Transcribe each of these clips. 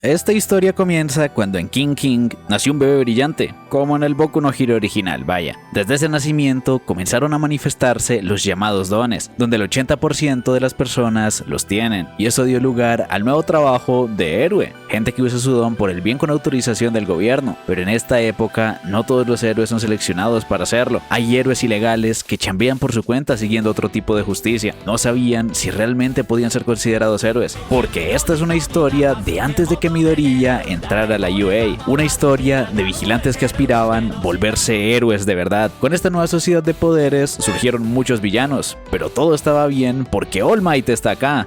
Esta historia comienza cuando en King King nació un bebé brillante, como en el Boku no Hero original, vaya. Desde ese nacimiento comenzaron a manifestarse los llamados dones, donde el 80% de las personas los tienen, y eso dio lugar al nuevo trabajo de héroe, gente que usa su don por el bien con autorización del gobierno. Pero en esta época no todos los héroes son seleccionados para hacerlo. Hay héroes ilegales que chambean por su cuenta siguiendo otro tipo de justicia. No sabían si realmente podían ser considerados héroes, porque esta es una historia de antes de que Midoriya entrara a la UA, una historia de vigilantes que aspiraban volverse héroes de verdad. Con esta nueva sociedad de poderes surgieron muchos villanos, pero todo estaba bien porque All Might está acá.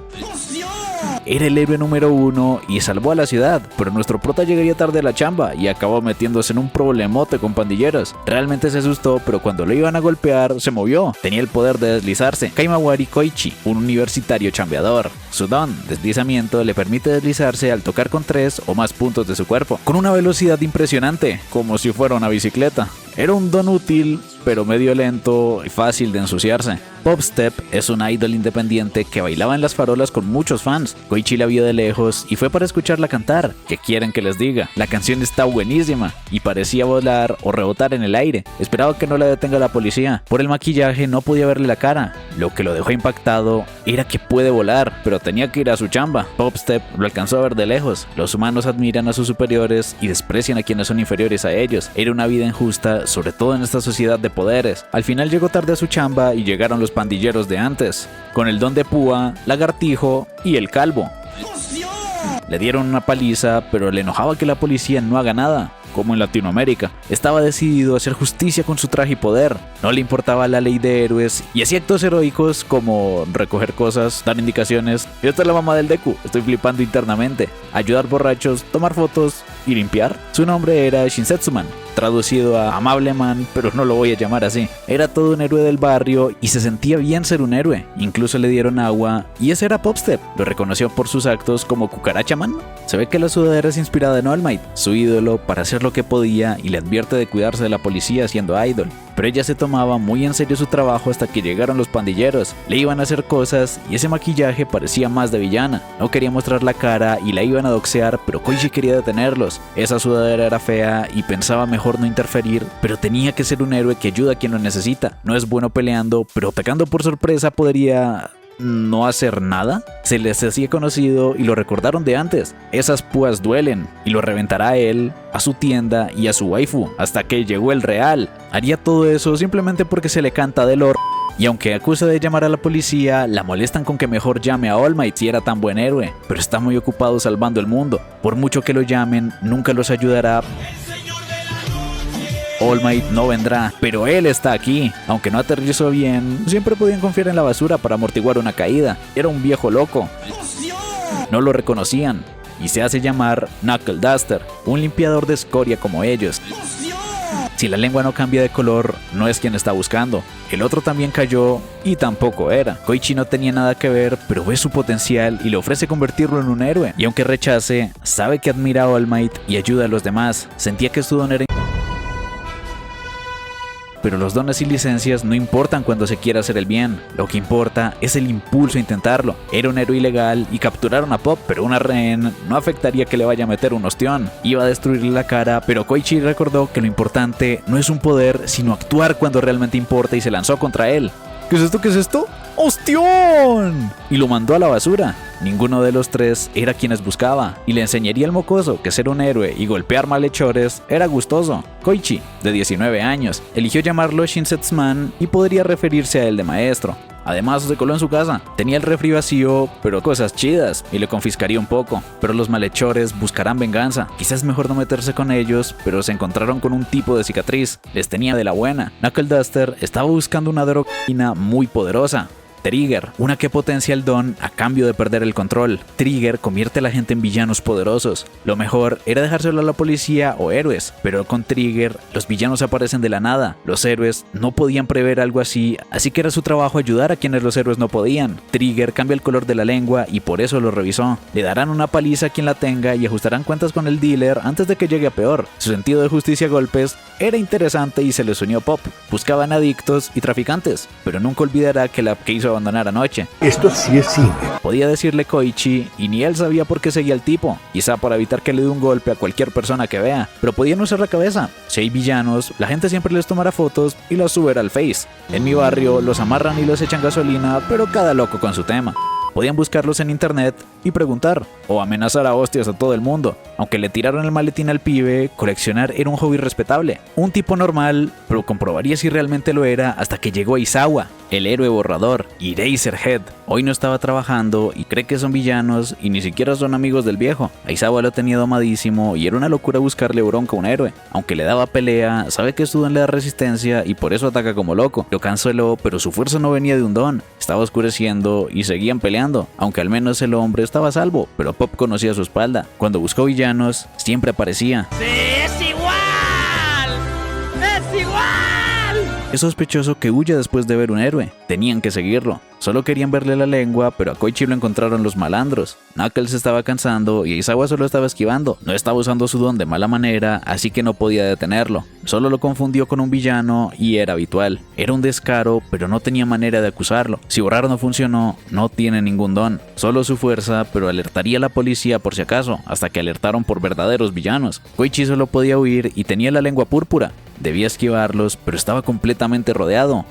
Era el héroe número 1 y salvó a la ciudad, pero nuestro prota llegaría tarde a la chamba y acabó metiéndose en un problemote con pandilleros. Realmente se asustó, pero cuando lo iban a golpear se movió. Tenía el poder de deslizarse. Kaimawari Koichi, un universitario chambeador. Su don, deslizamiento, le permite deslizarse al tocar con 3 o más puntos de su cuerpo, con una velocidad impresionante, como si fuera una bicicleta. Era un don útil, pero medio lento y fácil de ensuciarse. Popstep es una idol independiente que bailaba en las farolas con muchos fans. Koichi la vio de lejos y fue para escucharla cantar. ¿Qué quieren que les diga? La canción está buenísima y parecía volar o rebotar en el aire. Esperaba que no la detenga la policía. Por el maquillaje no podía verle la cara. Lo que lo dejó impactado era que puede volar, pero tenía que ir a su chamba. Popstep lo alcanzó a ver de lejos. Los humanos admiran a sus superiores y desprecian a quienes son inferiores a ellos. Era una vida injusta, sobre todo en esta sociedad de poderes. Al final llegó tarde a su chamba y llegaron los pandilleros de antes, con el don de púa, lagartijo y el calvo. Le dieron una paliza, pero le enojaba que la policía no haga nada, como en Latinoamérica. Estaba decidido a hacer justicia con su traje y poder. No le importaba la ley de héroes y hacía actos heroicos como recoger cosas, dar indicaciones. Y esta es la mamá del Deku, estoy flipando internamente. Ayudar borrachos, tomar fotos y limpiar. Su nombre era Shinsetsuman, traducido a amable man, pero no lo voy a llamar así. Era todo un héroe del barrio y se sentía bien ser un héroe. Incluso le dieron agua y ese era Popstep. Lo reconoció por sus actos como Cucaracha Man. Se ve que la sudadera es inspirada en All Might, su ídolo, para hacer lo que podía, y le advierte de cuidarse de la policía siendo idol. Pero ella se tomaba muy en serio su trabajo hasta que llegaron los pandilleros. Le iban a hacer cosas y ese maquillaje parecía más de villana. No quería mostrar la cara y la iban a doxear, pero Koichi quería detenerlos. Esa sudadera era fea y pensaba mejor no interferir, pero tenía que ser un héroe que ayuda a quien lo necesita. No es bueno peleando, pero atacando por sorpresa podría no hacer nada. Se les hacía conocido y lo recordaron de antes. Esas púas duelen, y lo reventará a él, a su tienda y a su waifu, hasta que llegó el real. Haría todo eso simplemente porque se le canta del or. Y aunque acusa de llamar a la policía, la molestan con que mejor llame a All Might si era tan buen héroe, pero está muy ocupado salvando el mundo. Por mucho que lo llamen, nunca los ayudará. All Might no vendrá, pero él está aquí. Aunque no aterrizó bien, siempre podían confiar en la basura para amortiguar una caída. Era un viejo loco. No lo reconocían y se hace llamar Knuckle Duster, un limpiador de escoria como ellos. Si la lengua no cambia de color, no es quien está buscando. El otro también cayó y tampoco era. Koichi no tenía nada que ver, pero ve su potencial y le ofrece convertirlo en un héroe. Y aunque rechace, sabe que admira a All Might y ayuda a los demás. Sentía que su don era... Pero los dones y licencias no importan cuando se quiera hacer el bien. Lo que importa es el impulso a intentarlo. Era un héroe ilegal y capturaron a Pop, pero una rehén no afectaría que le vaya a meter un ostión. Iba a destruirle la cara, pero Koichi recordó que lo importante no es un poder, sino actuar cuando realmente importa, y se lanzó contra él. ¿Qué es esto? ¿Qué es esto? ¡Ostión! Y lo mandó a la basura. Ninguno de los tres era quienes buscaba, y le enseñaría al mocoso que ser un héroe y golpear malhechores era gustoso. Koichi, de 19 años, eligió llamarlo Shinsetsuman y podría referirse a él de maestro. Además, se coló en su casa. Tenía el refri vacío, pero cosas chidas, y le confiscaría un poco. Pero los malhechores buscarán venganza. Quizás es mejor no meterse con ellos, pero se encontraron con un tipo de cicatriz. Les tenía de la buena. Knuckle Duster estaba buscando una droga muy poderosa. Trigger, una que potencia el don a cambio de perder el control. Trigger convierte a la gente en villanos poderosos. Lo mejor era dejárselo a la policía o héroes, pero con Trigger los villanos aparecen de la nada. Los héroes no podían prever algo así que era su trabajo ayudar a quienes los héroes no podían. Trigger cambia el color de la lengua y por eso lo revisó. Le darán una paliza a quien la tenga y ajustarán cuentas con el dealer antes de que llegue a peor. Su sentido de justicia a golpes era interesante y se les unió Pop. Buscaban adictos y traficantes, pero nunca olvidará que la que hizo abandonar anoche. Esto sí es cine. Podía decirle Koichi y ni él sabía por qué seguía al tipo, quizá para evitar que le dé un golpe a cualquier persona que vea, pero podía no usar la cabeza. Si hay villanos, la gente siempre les tomará fotos y las subirá al Face. En mi barrio los amarran y los echan gasolina, pero cada loco con su tema. Podían buscarlos en internet y preguntar, o amenazar a hostias a todo el mundo. Aunque le tiraron el maletín al pibe, coleccionar era un hobby respetable. Un tipo normal, pero comprobaría si realmente lo era hasta que llegó Aizawa, el héroe borrador, y Eraserhead. Hoy no estaba trabajando y cree que son villanos y ni siquiera son amigos del viejo. Aizawa lo tenía domadísimo y era una locura buscarle bronca a un héroe. Aunque le daba pelea, sabe que su don le da resistencia y por eso ataca como loco. Lo canceló, pero su fuerza no venía de un don. Estaba oscureciendo y seguían peleando, aunque al menos el hombre estaba a salvo, pero Pop conocía su espalda. Cuando buscó villanos, siempre aparecía. ¡Sí, es igual! ¡Es igual! Es sospechoso que huya después de ver un héroe. Tenían que seguirlo. Solo querían verle la lengua, pero a Koichi lo encontraron los malandros. Knuckles se estaba cansando y Aizawa solo estaba esquivando. No estaba usando su don de mala manera, así que no podía detenerlo. Solo lo confundió con un villano y era habitual. Era un descaro, pero no tenía manera de acusarlo. Si borrar no funcionó, no tiene ningún don. Solo su fuerza, pero alertaría a la policía por si acaso, hasta que alertaron por verdaderos villanos. Koichi solo podía huir y tenía la lengua púrpura. Debía esquivarlos, pero estaba completamente rodeado.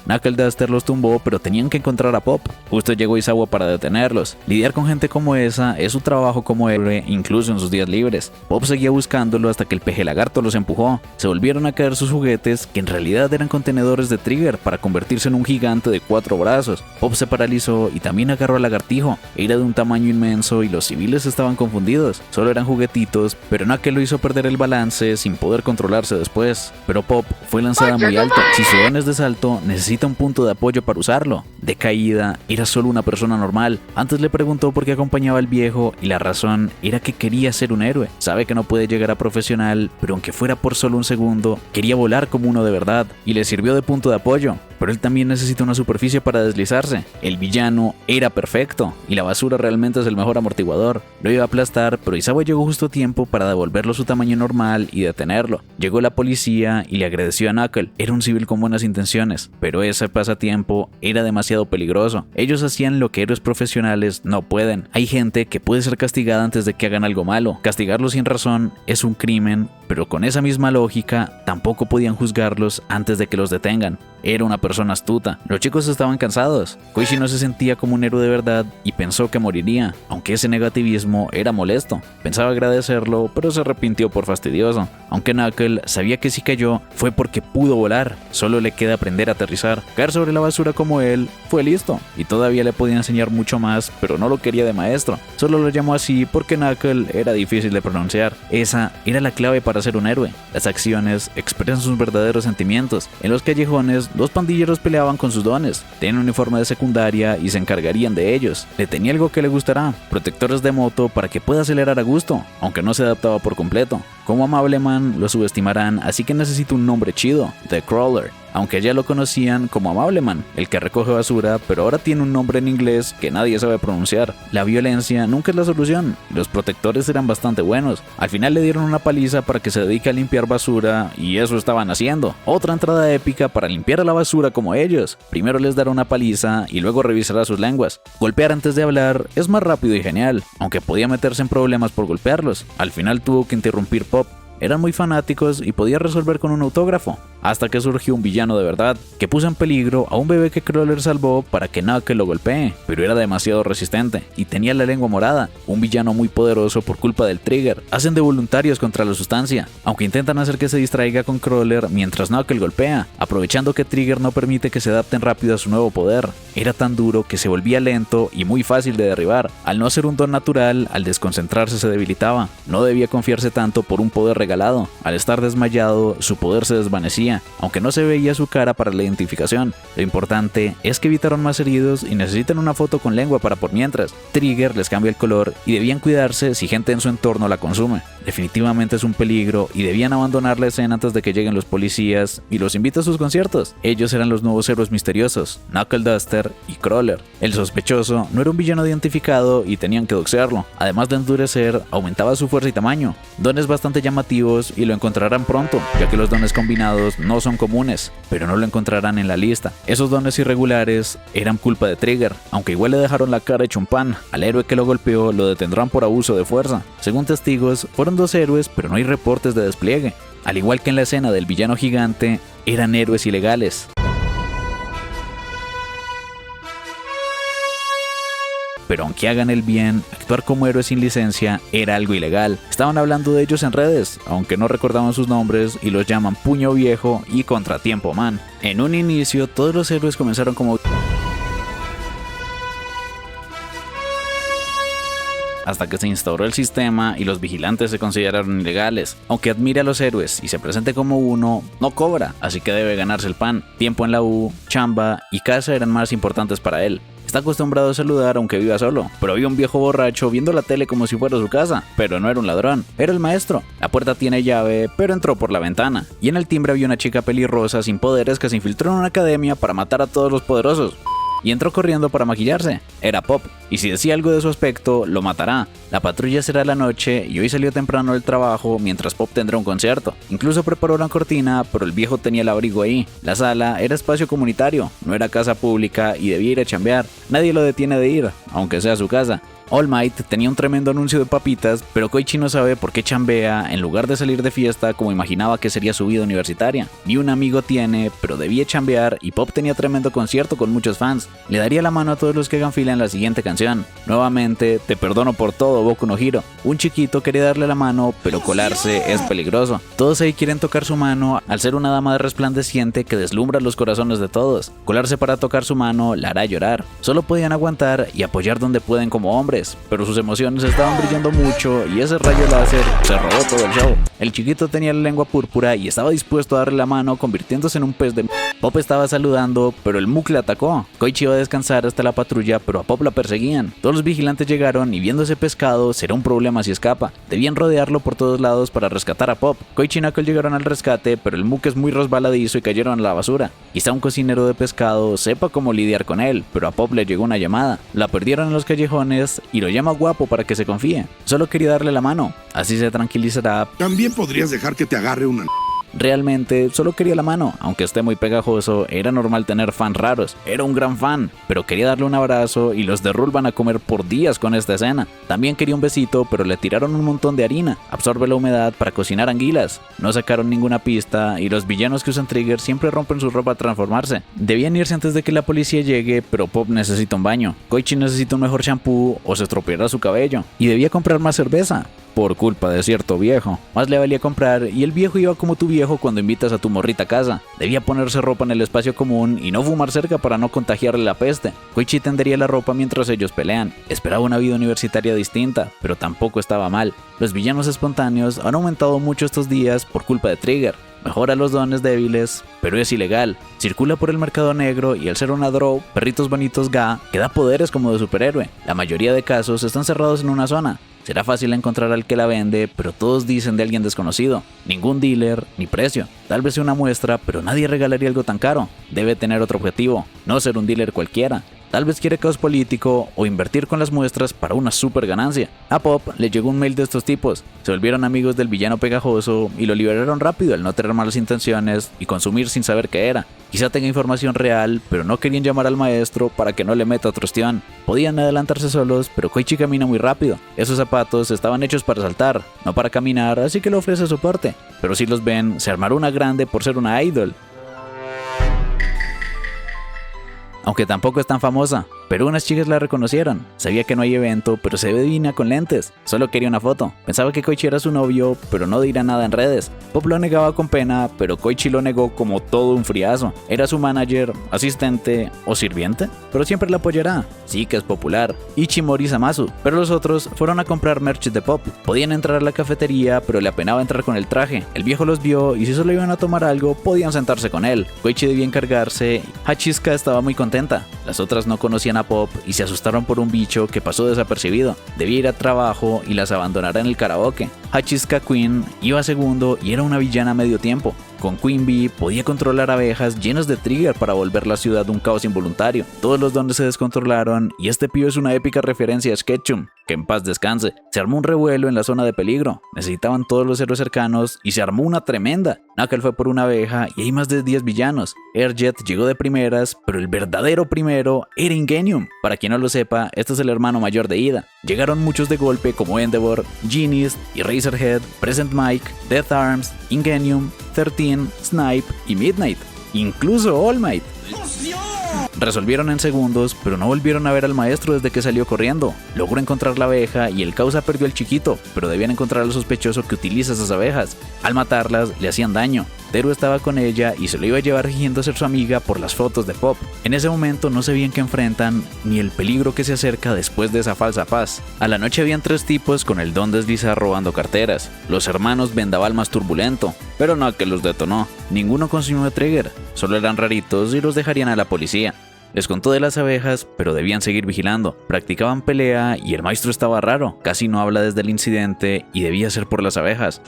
Knuckle Duster los tumbó, pero tenían que encontrar a Pop. Justo llegó Aizawa para detenerlos. Lidiar con gente como esa es su trabajo como héroe, incluso en sus días libres. Pop seguía buscándolo hasta que el peje lagarto los empujó. Se volvieron a caer sus juguetes, que en realidad eran contenedores de Trigger para convertirse en un gigante de 4 brazos. Pop se paralizó y también agarró al lagartijo. Era de un tamaño inmenso y los civiles estaban confundidos. Solo eran juguetitos, pero Knuckle lo hizo perder el balance sin poder controlarse después. Pero Pop fue lanzada muy alto. Si su don es de salto, necesita un punto de apoyo para usarlo. De caída, era solo una persona normal. Antes le preguntó por qué acompañaba al viejo y la razón era que quería ser un héroe. Sabe que no puede llegar a profesional, pero aunque fuera por solo un segundo, quería volar como uno de verdad y le sirvió de punto de apoyo. Pero él también necesita una superficie para deslizarse. El villano era perfecto y la basura realmente es el mejor amortiguador. Lo iba a aplastar, pero Aizawa llegó justo a tiempo para devolverlo a su tamaño normal y detenerlo. Llegó la policía y le agradeció a Knuckle. Era un civil con buenas intenciones, pero ese pasatiempo era demasiado peligroso. Ellos hacían lo que héroes profesionales no pueden. Hay gente que puede ser castigada antes de que hagan algo malo. Castigarlos sin razón es un crimen, pero con esa misma lógica tampoco podían juzgarlos antes de que los detengan. Era una persona astuta. Los chicos estaban cansados. Koichi no se sentía como un héroe de verdad y pensó que moriría, aunque ese negativismo era molesto. Pensaba agradecerlo, pero se arrepintió por fastidioso. Aunque Knuckle sabía que si cayó fue porque pudo volar. Solo le queda aprender a aterrizar. Caer sobre la basura como él fue listo, y todavía le podía enseñar mucho más, pero no lo quería de maestro. Solo lo llamó así porque Knuckle era difícil de pronunciar. Esa era la clave para ser un héroe. Las acciones expresan sus verdaderos sentimientos. En los callejones, dos pandilleros peleaban con sus dones. Tenían un uniforme de secundaria y se encargarían de ellos. Le tenía algo que le gustará: protectores de moto para que pueda acelerar a gusto, aunque no se adaptaba por completo. Como Amableman lo subestimarán, así que necesita un nombre chido: The Crawler. Aunque ya lo conocían como Amableman, el que recoge basura, pero ahora tiene un nombre en inglés que nadie sabe pronunciar. La violencia nunca es la solución. Los protectores eran bastante buenos. Al final le dieron una paliza para que se dedique a limpiar basura, y eso estaban haciendo. Otra entrada épica para limpiar la basura como ellos. Primero les dará una paliza y luego revisará sus lenguas. Golpear antes de hablar es más rápido y genial, aunque podía meterse en problemas por golpearlos. Al final tuvo que interrumpir Pop. Eran muy fanáticos y podía resolver con un autógrafo, hasta que surgió un villano de verdad, que puso en peligro a un bebé que Crawler salvó para que Knuckle lo golpee, pero era demasiado resistente y tenía la lengua morada. Un villano muy poderoso por culpa del Trigger. Hacen de voluntarios contra la sustancia, aunque intentan hacer que se distraiga con Crawler mientras Knuckle golpea, aprovechando que Trigger no permite que se adapten rápido a su nuevo poder. Era tan duro que se volvía lento y muy fácil de derribar. Al no ser un don natural, al desconcentrarse se debilitaba. No debía confiarse tanto por un poder regalado. Al estar desmayado, su poder se desvanecía, aunque no se veía su cara para la identificación. Lo importante es que evitaron más heridos y necesitan una foto con lengua para por mientras. Trigger les cambia el color y debían cuidarse si gente en su entorno la consume. Definitivamente es un peligro y debían abandonar la escena antes de que lleguen los policías y los invite a sus conciertos. Ellos eran los nuevos héroes misteriosos, Knuckle Duster y Crawler. El sospechoso no era un villano identificado y tenían que doxearlo. Además de endurecer, aumentaba su fuerza y tamaño. Dones bastante llamativos y lo encontrarán pronto, ya que los dones combinados no son comunes, pero no lo encontrarán en la lista. Esos dones irregulares eran culpa de Trigger, aunque igual le dejaron la cara hecho un pan. Al héroe que lo golpeó lo detendrán por abuso de fuerza. Según testigos, fueron 2 héroes, pero no hay reportes de despliegue. Al igual que en la escena del villano gigante, eran héroes ilegales. Pero aunque hagan el bien, actuar como héroes sin licencia era algo ilegal. Estaban hablando de ellos en redes, aunque no recordaban sus nombres y los llaman Puño Viejo y Contratiempo Man. En un inicio, todos los héroes comenzaron como hasta que se instauró el sistema y los vigilantes se consideraron ilegales. Aunque admire a los héroes y se presente como uno, no cobra, así que debe ganarse el pan. Tiempo en la U, chamba y casa eran más importantes para él. Está acostumbrado a saludar aunque viva solo, pero había un viejo borracho viendo la tele como si fuera su casa, pero no era un ladrón, era el maestro. La puerta tiene llave, pero entró por la ventana. Y en el timbre había una chica pelirrosa sin poderes que se infiltró en una academia para matar a todos los poderosos. Y entró corriendo para maquillarse. Era Pop, y si decía algo de su aspecto, lo matará. La patrulla será la noche y hoy salió temprano del trabajo mientras Pop tendrá un concierto. Incluso preparó una cortina, pero el viejo tenía el abrigo ahí. La sala era espacio comunitario, no era casa pública y debía ir a chambear. Nadie lo detiene de ir, aunque sea su casa. All Might tenía un tremendo anuncio de papitas, pero Koichi no sabe por qué chambea en lugar de salir de fiesta como imaginaba que sería su vida universitaria. Ni un amigo tiene, pero debía chambear y Pop tenía tremendo concierto con muchos fans. Le daría la mano a todos los que hagan fila en la siguiente canción. Nuevamente, te perdono por todo, Boku no Hero. Un chiquito quería darle la mano, pero colarse es peligroso. Todos ahí quieren tocar su mano al ser una dama resplandeciente que deslumbra los corazones de todos. Colarse para tocar su mano la hará llorar. Solo podían aguantar y apoyar donde pueden como hombres, pero sus emociones estaban brillando mucho y ese rayo láser se robó todo el show. El chiquito tenía la lengua púrpura y estaba dispuesto a darle la mano convirtiéndose en un pez de Pop estaba saludando, pero el Muk le atacó. Koichi iba a descansar hasta la patrulla, pero a Pop la perseguían. Todos los vigilantes llegaron y viendo ese pescado será un problema si escapa. Debían rodearlo por todos lados para rescatar a Pop. Koichi y Knuckle llegaron al rescate, pero el Muk es muy resbaladizo y cayeron a la basura. Quizá un cocinero de pescado sepa cómo lidiar con él, pero a Pop le llegó una llamada. La perdieron en los callejones y lo llama guapo para que se confíe. Solo quería darle la mano, así se tranquilizará. También podrías dejar que te agarre una... Realmente solo quería la mano, aunque esté muy pegajoso, era normal tener fans raros. Era un gran fan, pero quería darle un abrazo y los de Rule van a comer por días con esta escena. También quería un besito, pero le tiraron un montón de harina. Absorbe la humedad para cocinar anguilas. No sacaron ninguna pista y los villanos que usan Trigger siempre rompen su ropa al transformarse. Debían irse antes de que la policía llegue, pero Pop necesita un baño. Koichi necesita un mejor shampoo o se estropeará su cabello. Y debía comprar más cerveza. Por culpa de cierto viejo. Más le valía comprar y el viejo iba como tu viejo cuando invitas a tu morrita a casa. Debía ponerse ropa en el espacio común y no fumar cerca para no contagiarle la peste. Koichi tendería la ropa mientras ellos pelean. Esperaba una vida universitaria distinta, pero tampoco estaba mal. Los villanos espontáneos han aumentado mucho estos días por culpa de Trigger. Mejora los dones débiles, pero es ilegal. Circula por el mercado negro y al ser una draw, Perritos Bonitos Ga, que da poderes como de superhéroe. La mayoría de casos están cerrados en una zona. Será fácil encontrar al que la vende, pero todos dicen de alguien desconocido. Ningún dealer, ni precio. Tal vez sea una muestra, pero nadie regalaría algo tan caro. Debe tener otro objetivo, no ser un dealer cualquiera. Tal vez quiere caos político o invertir con las muestras para una super ganancia. A Pop le llegó un mail de estos tipos. Se volvieron amigos del villano pegajoso y lo liberaron rápido al no tener malas intenciones y consumir sin saber qué era. Quizá tenga información real, pero no querían llamar al maestro para que no le meta otro ostión. Podían adelantarse solos, pero Koichi camina muy rápido. Esos zapatos estaban hechos para saltar, no para caminar, así que le ofrece soporte. Pero si los ven, se armará una grande por ser una idol. Aunque tampoco es tan famosa, pero unas chicas la reconocieron. Sabía que no hay evento, pero se ve divina con lentes. Solo quería una foto. Pensaba que Koichi era su novio, pero no dirá nada en redes. Pop lo negaba con pena, pero Koichi lo negó como todo un friazo. Era su manager, asistente o sirviente, pero siempre la apoyará. Sí que es popular. Ichimori Samasu. Pero los otros fueron a comprar merch de Pop. Podían entrar a la cafetería, pero le apenaba entrar con el traje. El viejo los vio y si solo iban a tomar algo, podían sentarse con él. Koichi debía encargarse. Hachiska estaba muy contenta. Las otras no conocían a a Pop y se asustaron por un bicho que pasó desapercibido. Debía ir a trabajo y las abandonará en el karaoke. Hachishka Queen iba segundo y era una villana a medio tiempo. Con Queen Bee podía controlar abejas llenas de trigger para volver la ciudad un caos involuntario. Todos los dones se descontrolaron y este pibe es una épica referencia a Sketchum, que en paz descanse. Se armó un revuelo en la zona de peligro. Necesitaban todos los héroes cercanos y se armó una tremenda. Knuckle fue por una abeja y hay más de 10 villanos. Airjet llegó de primeras, pero el verdadero primero era Ingenium. Para quien no lo sepa, este es el hermano mayor de Ida. Llegaron muchos de golpe como Endeavor, Genius, Eraserhead, Present Mike, Death Arms, Ingenium, 13, Snipe y Midnight. Incluso All Might. Resolvieron en segundos, pero no volvieron a ver al maestro desde que salió corriendo. Logró encontrar la abeja y el causa perdió al chiquito, pero debían encontrar al sospechoso que utiliza esas abejas. Al matarlas, le hacían daño. Teru estaba con ella y se lo iba a llevar fingiendo ser su amiga por las fotos de Pop. En ese momento no sabían qué enfrentan, ni el peligro que se acerca después de esa falsa paz. A la noche habían 3 tipos con el don de deslizar robando carteras. Los hermanos Vendaval más turbulento, pero no que los detonó. Ninguno consumió trigger, solo eran raritos y los dejarían a la policía. Les contó de las abejas, pero debían seguir vigilando. Practicaban pelea y el maestro estaba raro. Casi no habla desde el incidente y debía ser por las abejas.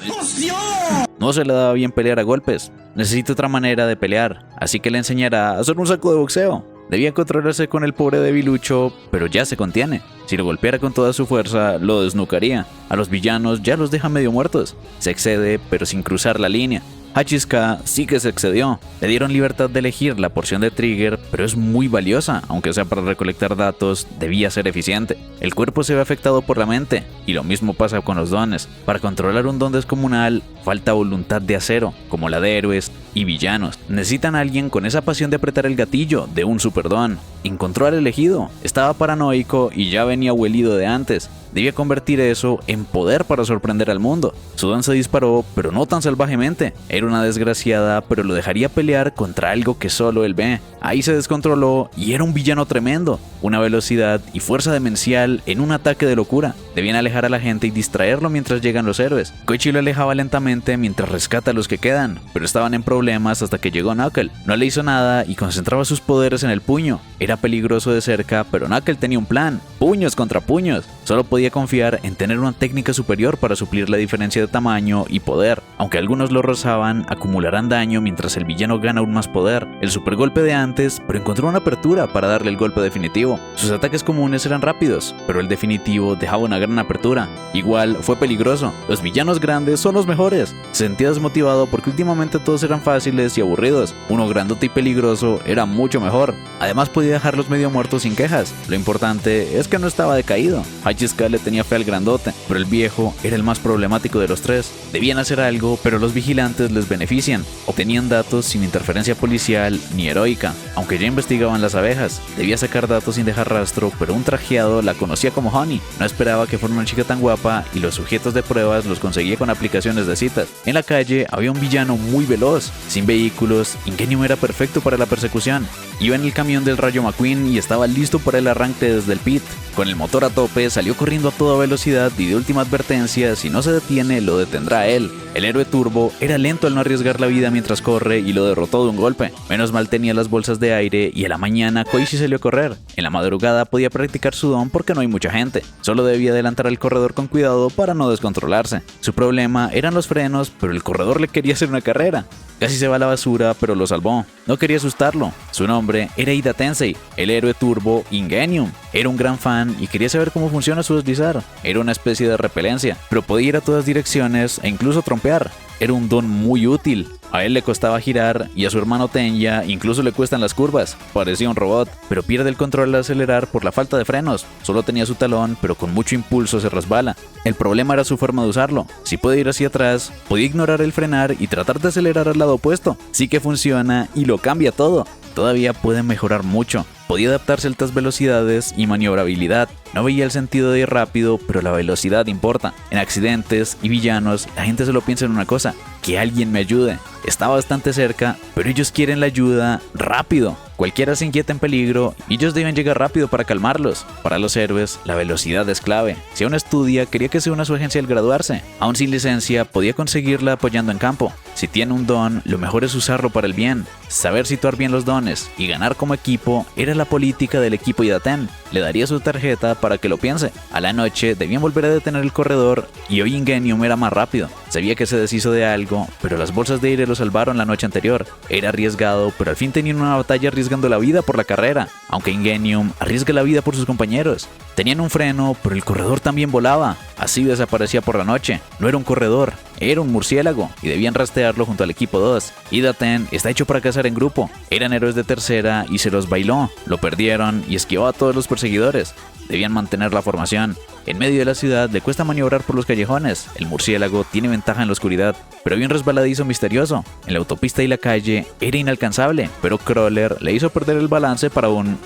No se le daba bien pelear a golpes. Necesita otra manera de pelear, así que le enseñará a hacer un saco de boxeo. Debía controlarse con el pobre debilucho, pero ya se contiene. Si lo golpeara con toda su fuerza, lo desnucaría. A los villanos ya los deja medio muertos. Se excede, pero sin cruzar la línea. Hachishka sí que se excedió. Le dieron libertad de elegir la porción de trigger, pero es muy valiosa, aunque sea para recolectar datos, debía ser eficiente. El cuerpo se ve afectado por la mente, y lo mismo pasa con los dones. Para controlar un don descomunal, falta voluntad de acero, como la de héroes y villanos. Necesitan a alguien con esa pasión de apretar el gatillo de un superdon. Encontró al elegido, estaba paranoico y ya venía huelido de antes. Debía convertir eso en poder para sorprender al mundo. Su don se disparó, pero no tan salvajemente. Era una desgraciada, pero lo dejaría pelear contra algo que solo él ve. Ahí se descontroló y era un villano tremendo. Una velocidad y fuerza demencial en un ataque de locura. Debían alejar a la gente y distraerlo mientras llegan los héroes. Koichi lo alejaba lentamente mientras rescata a los que quedan, pero estaban en problemas hasta que llegó Knuckle. No le hizo nada y concentraba sus poderes en el puño. Era peligroso de cerca, pero Knuckle tenía un plan. Puños contra puños. Solo podía confiar en tener una técnica superior para suplir la diferencia de tamaño y poder. Aunque algunos lo rozaban, acumularán daño mientras el villano gana aún más poder. El supergolpe de antes, pero encontró una apertura para darle el golpe definitivo. Sus ataques comunes eran rápidos, pero el definitivo dejaba una gran apertura. Igual, fue peligroso. Los villanos grandes son los mejores. Se sentía desmotivado porque últimamente todos eran fáciles y aburridos. Uno grandote y peligroso era mucho mejor. Además podía dejarlos medio muertos sin quejas. Lo importante es que no estaba decaído. Hachishka le tenía fe al grandote, pero el viejo era el más problemático de los 3. Debían hacer algo, pero los vigilantes les benefician. Obtenían datos sin interferencia policial ni heroica, aunque ya investigaban las abejas. Debía sacar datos sin dejar rastro, pero un trajeado la conocía como Honey. No esperaba que fuera una chica tan guapa y los sujetos de pruebas los conseguía con aplicaciones de citas. En la calle había un villano muy veloz. Sin vehículos, Ingenium era perfecto para la persecución. Iba en el camión del Rayo McQueen y estaba listo para el arranque desde el pit. Con el motor a tope, salió corriendo a toda velocidad y de última advertencia, si no se detiene, lo detendrá a él. El héroe turbo era lento al no arriesgar la vida mientras corre y lo derrotó de un golpe. Menos mal tenía las bolsas de aire y a la mañana Koichi salió a correr. En la madrugada podía practicar su don porque no hay mucha gente. Solo debía adelantar al corredor con cuidado para no descontrolarse. Su problema eran los frenos, pero el corredor le quería hacer una carrera. Casi se va a la basura, pero lo salvó. No quería asustarlo. Su nombre era Ida Tensei, el héroe turbo Ingenium. Era un gran fan y quería saber cómo funciona su deslizar. Era una especie de repelencia, pero podía ir a todas direcciones e incluso trompear. Era un don muy útil. A él le costaba girar y a su hermano Tenya incluso le cuestan las curvas. Parecía un robot, pero pierde el control al acelerar por la falta de frenos. Solo tenía su talón, pero con mucho impulso se resbala. El problema era su forma de usarlo. Si puede ir hacia atrás, podía ignorar el frenar y tratar de acelerar al lado opuesto. Sí que funciona y lo cambia todo. Todavía puede mejorar mucho. Podía adaptarse a altas velocidades y maniobrabilidad. No veía el sentido de ir rápido, pero la velocidad importa. En accidentes y villanos, la gente solo piensa en una cosa: que alguien me ayude. Está bastante cerca, pero ellos quieren la ayuda rápido. Cualquiera se inquieta en peligro y ellos deben llegar rápido para calmarlos. Para los héroes, la velocidad es clave. Si aún estudia, quería que se una a su agencia al graduarse. Aún sin licencia, podía conseguirla apoyando en campo. Si tiene un don, lo mejor es usarlo para el bien. Saber situar bien los dones y ganar como equipo era la política del equipo Idaten. Le daría su tarjeta para que lo piense. A la noche debían volver a detener el corredor y hoy Ingenium era más rápido. Sabía que se deshizo de algo, pero las bolsas de aire lo salvaron la noche anterior. Era arriesgado, pero al fin tenían una batalla arriesgando la vida por la carrera, aunque Ingenium arriesga la vida por sus compañeros. Tenían un freno, pero el corredor también volaba. Así desaparecía por la noche. No era un corredor, era un murciélago y debían rastrearlo junto al equipo 2. Idaten está hecho para cazar en grupo. Eran héroes de tercera y se los bailó. Lo perdieron y esquivó a todos los perseguidores. Debían mantener la formación. En medio de la ciudad le cuesta maniobrar por los callejones. El murciélago tiene ventaja en la oscuridad, pero había un resbaladizo misterioso. En la autopista y la calle era inalcanzable, pero Crawler le hizo perder el balance para un...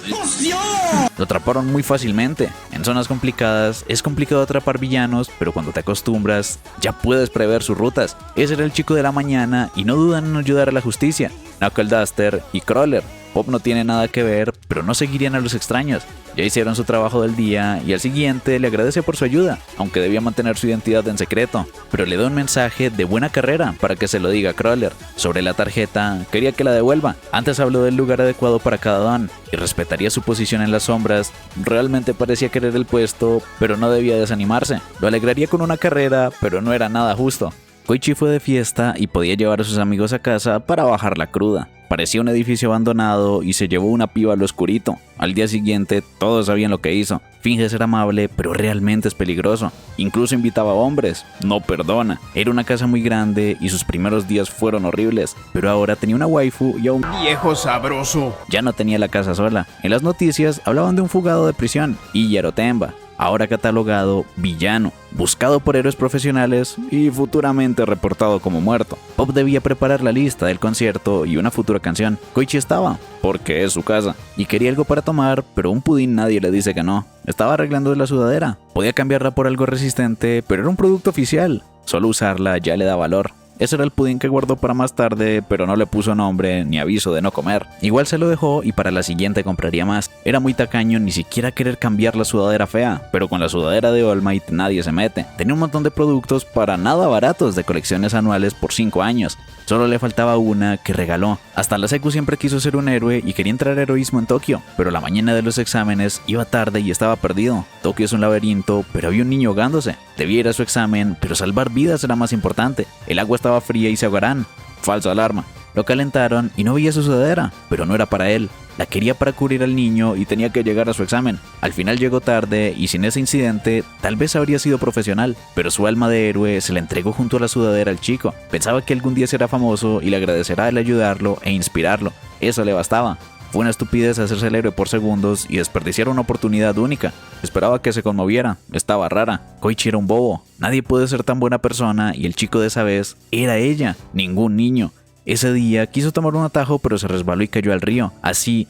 Lo atraparon muy fácilmente. En zonas complicadas es complicado atrapar villanos, pero cuando te acostumbras ya puedes prever sus rutas. Ese era el chico de la mañana y no dudan en ayudar a la justicia. Knuckle Duster y Crawler. Pop no tiene nada que ver, pero no seguirían a los extraños. Ya hicieron su trabajo del día y al siguiente le agradece por su ayuda, aunque debía mantener su identidad en secreto. Pero le da un mensaje de buena carrera para que se lo diga a Crawler. Sobre la tarjeta, quería que la devuelva. Antes habló del lugar adecuado para cada don y respetaría su posición en las sombras. Realmente parecía querer el puesto, pero no debía desanimarse. Lo alegraría con una carrera, pero no era nada justo. Koichi fue de fiesta y podía llevar a sus amigos a casa para bajar la cruda. Parecía un edificio abandonado y se llevó una piba al oscurito. Al día siguiente, todos sabían lo que hizo. Finge ser amable, pero realmente es peligroso. Incluso invitaba a hombres. No perdona. Era una casa muy grande y sus primeros días fueron horribles. Pero ahora tenía una waifu y a un viejo sabroso. Ya no tenía la casa sola. En las noticias hablaban de un fugado de prisión, Iyaro Temba, ahora catalogado villano, buscado por héroes profesionales y futuramente reportado como muerto. Pop debía preparar la lista del concierto y una futura canción. Koichi estaba, porque es su casa, y quería algo para tomar, pero un pudín nadie le dice que no. Estaba arreglando la sudadera. Podía cambiarla por algo resistente, pero era un producto oficial. Solo usarla ya le da valor. Ese era el pudín que guardó para más tarde, pero no le puso nombre ni aviso de no comer. Igual se lo dejó y para la siguiente compraría más. Era muy tacaño ni siquiera querer cambiar la sudadera fea, pero con la sudadera de All Might nadie se mete. Tenía un montón de productos para nada baratos de colecciones anuales por 5 años. Solo le faltaba una que regaló. Hasta la secu siempre quiso ser un héroe y quería entrar a heroísmo en Tokio, pero la mañana de los exámenes iba tarde y estaba perdido. Tokio es un laberinto, pero había un niño ahogándose. Debía ir a su examen, pero salvar vidas era más importante. El agua estaba fría y se ahogarán. Falsa alarma. Lo calentaron y no veía su sudadera, pero no era para él. La quería para cubrir al niño y tenía que llegar a su examen. Al final llegó tarde y sin ese incidente tal vez habría sido profesional, pero su alma de héroe se la entregó junto a la sudadera al chico. Pensaba que algún día será famoso y le agradecerá el ayudarlo e inspirarlo. Eso le bastaba. Fue una estupidez hacerse el héroe por segundos y desperdiciar una oportunidad única. Esperaba que se conmoviera. Estaba rara. Koichi era un bobo. Nadie puede ser tan buena persona y el chico de esa vez era ella, ningún niño. Ese día quiso tomar un atajo, pero se resbaló y cayó al río. Así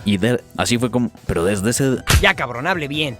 fue como... Pero desde ese... Ya cabrón, hable bien.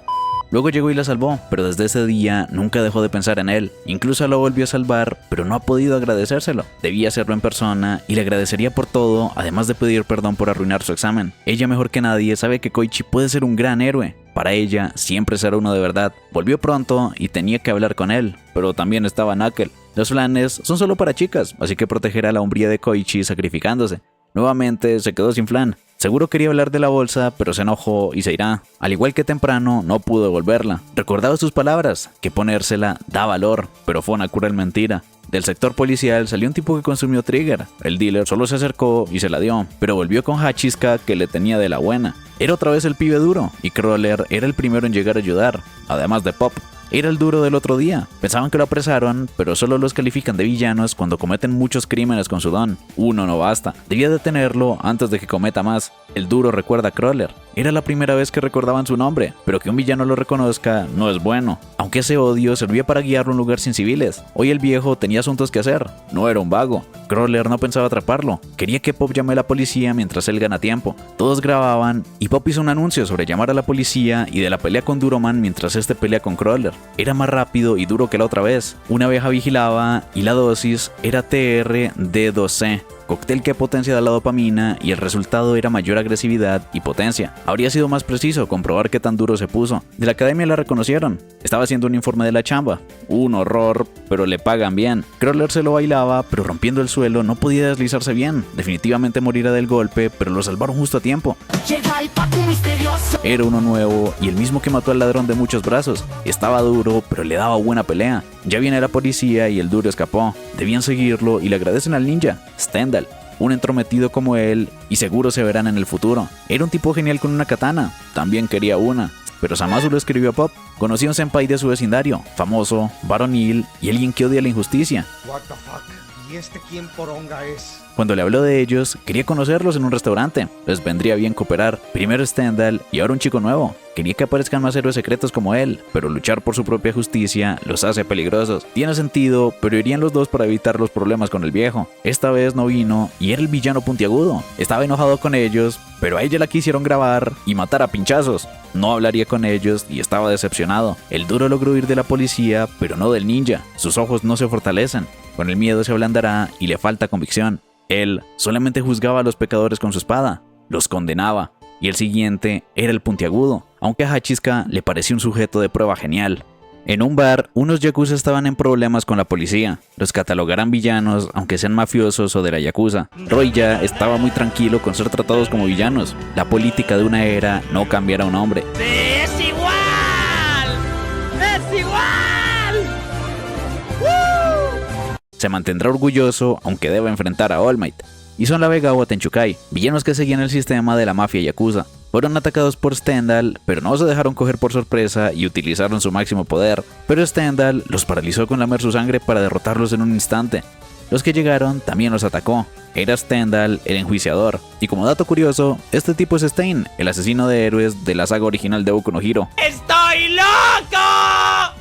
Luego llegó y la salvó, pero desde ese día nunca dejó de pensar en él. Incluso lo volvió a salvar, pero no ha podido agradecérselo. Debía hacerlo en persona y le agradecería por todo, además de pedir perdón por arruinar su examen. Ella mejor que nadie sabe que Koichi puede ser un gran héroe. Para ella siempre será uno de verdad. Volvió pronto y tenía que hablar con él, pero también estaba Knuckle. Los flanes son solo para chicas, así que protegerá la hombría de Koichi sacrificándose. Nuevamente se quedó sin flan. Seguro quería hablar de la bolsa, pero se enojó y se irá. Al igual que temprano, no pudo devolverla. Recordaba sus palabras, que ponérsela da valor, pero fue una cruel mentira. Del sector policial salió un tipo que consumió Trigger. El dealer solo se acercó y se la dio, pero volvió con Hachiska que le tenía de la buena. Era otra vez el pibe duro, y Crawler era el primero en llegar a ayudar, además de Pop. Era el duro del otro día. Pensaban que lo apresaron, pero solo los califican de villanos cuando cometen muchos crímenes con su don. Uno no basta. Debía detenerlo antes de que cometa más. El duro recuerda a Crawler. Era la primera vez que recordaban su nombre, pero que un villano lo reconozca no es bueno. Aunque ese odio servía para guiarlo a un lugar sin civiles. Hoy el viejo tenía asuntos que hacer. No era un vago. Crawler no pensaba atraparlo. Quería que Pop llame a la policía mientras él gana tiempo. Todos grababan y Pop hizo un anuncio sobre llamar a la policía y de la pelea con Duroman mientras este pelea con Crawler. Era más rápido y duro que la otra vez. Una abeja vigilaba y la dosis era TR-D2C. cóctel que potencia la dopamina y el resultado era mayor agresividad y potencia. Habría sido más preciso comprobar qué tan duro se puso. De la academia la reconocieron. Estaba haciendo un informe de la chamba. Un horror, pero le pagan bien. Crawler se lo bailaba, pero rompiendo el suelo no podía deslizarse bien. Definitivamente morirá del golpe, pero lo salvaron justo a tiempo. Era uno nuevo y el mismo que mató al ladrón de muchos brazos. Estaba duro, pero le daba buena pelea. Ya viene la policía y el duro escapó. Debían seguirlo y le agradecen al ninja, Stendhal. Un entrometido como él, y seguro se verán en el futuro. Era un tipo genial con una katana. También quería una. Pero Zamasu lo escribió a Pop. Conocía a un senpai de su vecindario, famoso, varonil y alguien que odia la injusticia. What the fuck? ¿Y este quién poronga es? Cuando le habló de ellos, quería conocerlos en un restaurante. Les vendría bien cooperar. Primero Stendhal y ahora un chico nuevo. Quería que aparezcan más héroes secretos como él, pero luchar por su propia justicia los hace peligrosos. Tiene sentido, pero irían los dos para evitar los problemas con el viejo. Esta vez no vino y era el villano puntiagudo. Estaba enojado con ellos, pero a ella la quisieron grabar y matar a pinchazos. No hablaría con ellos y estaba decepcionado. El duro logró huir de la policía, pero no del ninja. Sus ojos no se fortalecen. Con el miedo se ablandará y le falta convicción. Él solamente juzgaba a los pecadores con su espada, los condenaba, y el siguiente era el puntiagudo, aunque a Hachizka le pareció un sujeto de prueba genial. En un bar, unos yakuza estaban en problemas con la policía. Los catalogarán villanos, aunque sean mafiosos o de la yakuza. Roy ya estaba muy tranquilo con ser tratados como villanos. La política de una era no cambiará a un hombre. ¡Es igual! ¡Es igual! Se mantendrá orgulloso, aunque deba enfrentar a All Might. Y son la Vega o Tenchukai, villanos que seguían el sistema de la mafia yakuza. Fueron atacados por Stendhal, pero no se dejaron coger por sorpresa y utilizaron su máximo poder. Pero Stendhal los paralizó con lamer su sangre para derrotarlos en un instante. Los que llegaron también los atacó. Era Stendhal el enjuiciador. Y como dato curioso, este tipo es Stein, el asesino de héroes de la saga original de Boku no Hero. ¡Estoy loco!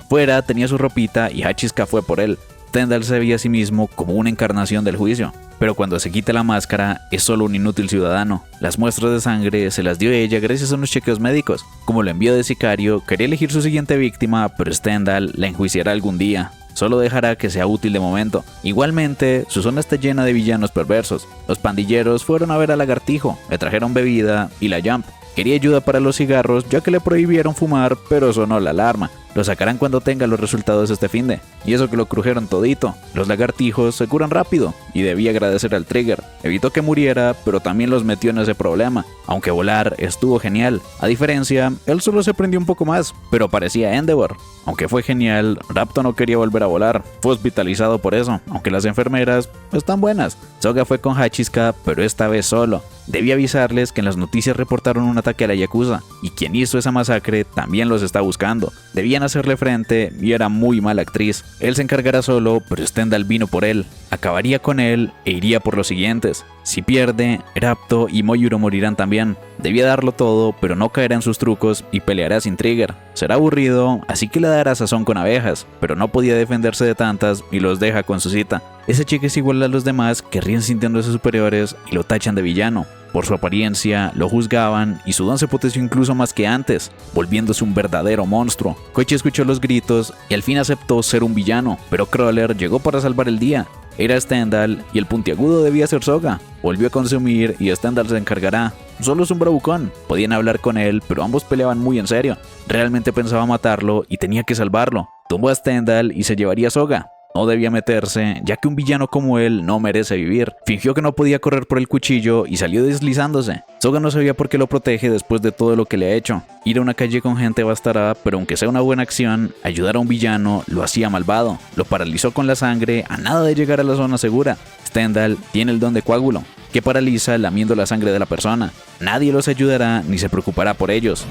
Fuera tenía su ropita y Hachizka fue por él. Stendhal se veía a sí mismo como una encarnación del juicio, pero cuando se quita la máscara es solo un inútil ciudadano. Las muestras de sangre se las dio ella gracias a unos chequeos médicos. Como lo envió de sicario, quería elegir su siguiente víctima, pero Stendhal la enjuiciará algún día. Solo dejará que sea útil de momento. Igualmente, su zona está llena de villanos perversos. Los pandilleros fueron a ver al lagartijo, le trajeron bebida y la Jump. Quería ayuda para los cigarros ya que le prohibieron fumar, pero sonó la alarma. Lo sacarán cuando tenga los resultados este finde. Y eso que lo crujeron todito. Los lagartijos se curan rápido y debía agradecer al Trigger. Evitó que muriera, pero también los metió en ese problema. Aunque volar estuvo genial. A diferencia, él solo se prendió un poco más, pero parecía Endeavor. Aunque fue genial, Rapto no quería volver a volar. Fue hospitalizado por eso, aunque las enfermeras están buenas. Soga fue con Hachizka, pero esta vez solo. Debía avisarles que en las noticias reportaron un ataque a la Yakuza, y quien hizo esa masacre también los está buscando. Debían hacerle frente y era muy mala actriz. Él se encargará solo, pero Stendhal vino por él. Acabaría con él e iría por los siguientes. Si pierde, Rapto y Moyuro morirán también. Debía darlo todo, pero no caerá en sus trucos y peleará sin Trigger. Será aburrido, así que le dará sazón con abejas, pero no podía defenderse de tantas y los deja con su cita. Ese chico es igual a los demás que ríen sintiéndose superiores y lo tachan de villano. Por su apariencia, lo juzgaban y su don se potenció incluso más que antes, volviéndose un verdadero monstruo. Koichi escuchó los gritos y al fin aceptó ser un villano, pero Crawler llegó para salvar el día. Era Stendhal y el puntiagudo debía ser Soga. Volvió a consumir y Stendhal se encargará. Solo es un bravucón. Podían hablar con él, pero ambos peleaban muy en serio. Realmente pensaba matarlo y tenía que salvarlo. Tumbó a Stendhal y se llevaría a Soga. No debía meterse, ya que un villano como él no merece vivir. Fingió que no podía correr por el cuchillo y salió deslizándose. Soga no sabía por qué lo protege después de todo lo que le ha hecho. Ir a una calle con gente bastará, pero aunque sea una buena acción, ayudar a un villano lo hacía malvado. Lo paralizó con la sangre a nada de llegar a la zona segura. Stendhal tiene el don de coágulo, que paraliza lamiendo la sangre de la persona. Nadie los ayudará ni se preocupará por ellos.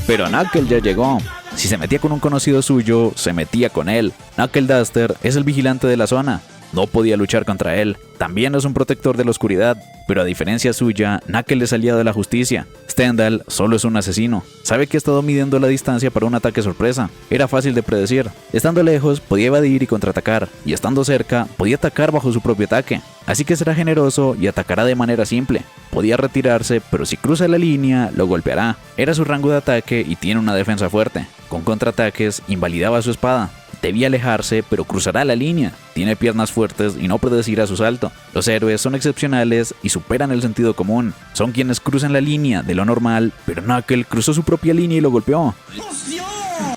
Pero Knuckle ya llegó. Si se metía con un conocido suyo, se metía con él. Knuckle Duster es el vigilante de la zona. No podía luchar contra él. También es un protector de la oscuridad, pero a diferencia suya, Knuckle es aliado de la justicia. Stendhal solo es un asesino. Sabe que ha estado midiendo la distancia para un ataque sorpresa. Era fácil de predecir. Estando lejos, podía evadir y contraatacar, y estando cerca, podía atacar bajo su propio ataque. Así que será generoso y atacará de manera simple. Podía retirarse, pero si cruza la línea, lo golpeará. Era su rango de ataque y tiene una defensa fuerte. Con contraataques, invalidaba su espada. debía alejarse, pero cruzará la línea. Tiene piernas fuertes y no predecirá su salto. Los héroes son excepcionales y superan el sentido común. Son quienes cruzan la línea de lo normal, pero Knuckle cruzó su propia línea y lo golpeó.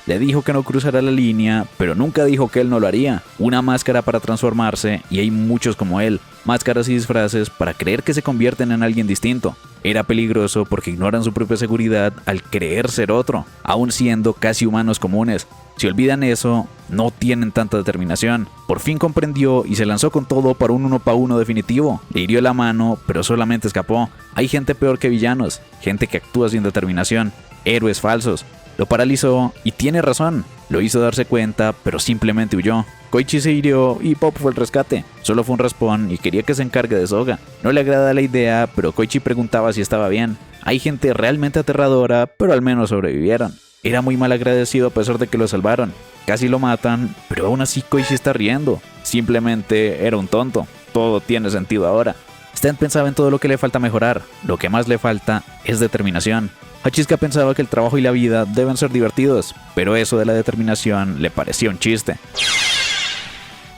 Le dijo que no cruzará la línea, pero nunca dijo que él no lo haría. Una máscara para transformarse, y hay muchos como él. Máscaras y disfraces para creer que se convierten en alguien distinto. Era peligroso porque ignoran su propia seguridad al creer ser otro, aun siendo casi humanos comunes. Si olvidan eso, no tienen tanta determinación. Por fin comprendió y se lanzó con todo para un 1-para-1 definitivo. Le hirió la mano, pero solamente escapó. Hay gente peor que villanos, gente que actúa sin determinación, héroes falsos. Lo paralizó y tiene razón. Lo hizo darse cuenta, pero simplemente huyó. Koichi se hirió y Pop fue el rescate. Solo fue un raspón y quería que se encargue de Soga. No le agrada la idea, pero Koichi preguntaba si estaba bien. Hay gente realmente aterradora, pero al menos sobrevivieron. Era muy mal agradecido a pesar de que lo salvaron. Casi lo matan, pero aún así Koichi está riendo. Simplemente era un tonto. Todo tiene sentido ahora. Stan pensaba en todo lo que le falta mejorar. Lo que más le falta es determinación. Hachizka pensaba que el trabajo y la vida deben ser divertidos, pero eso de la determinación le parecía un chiste.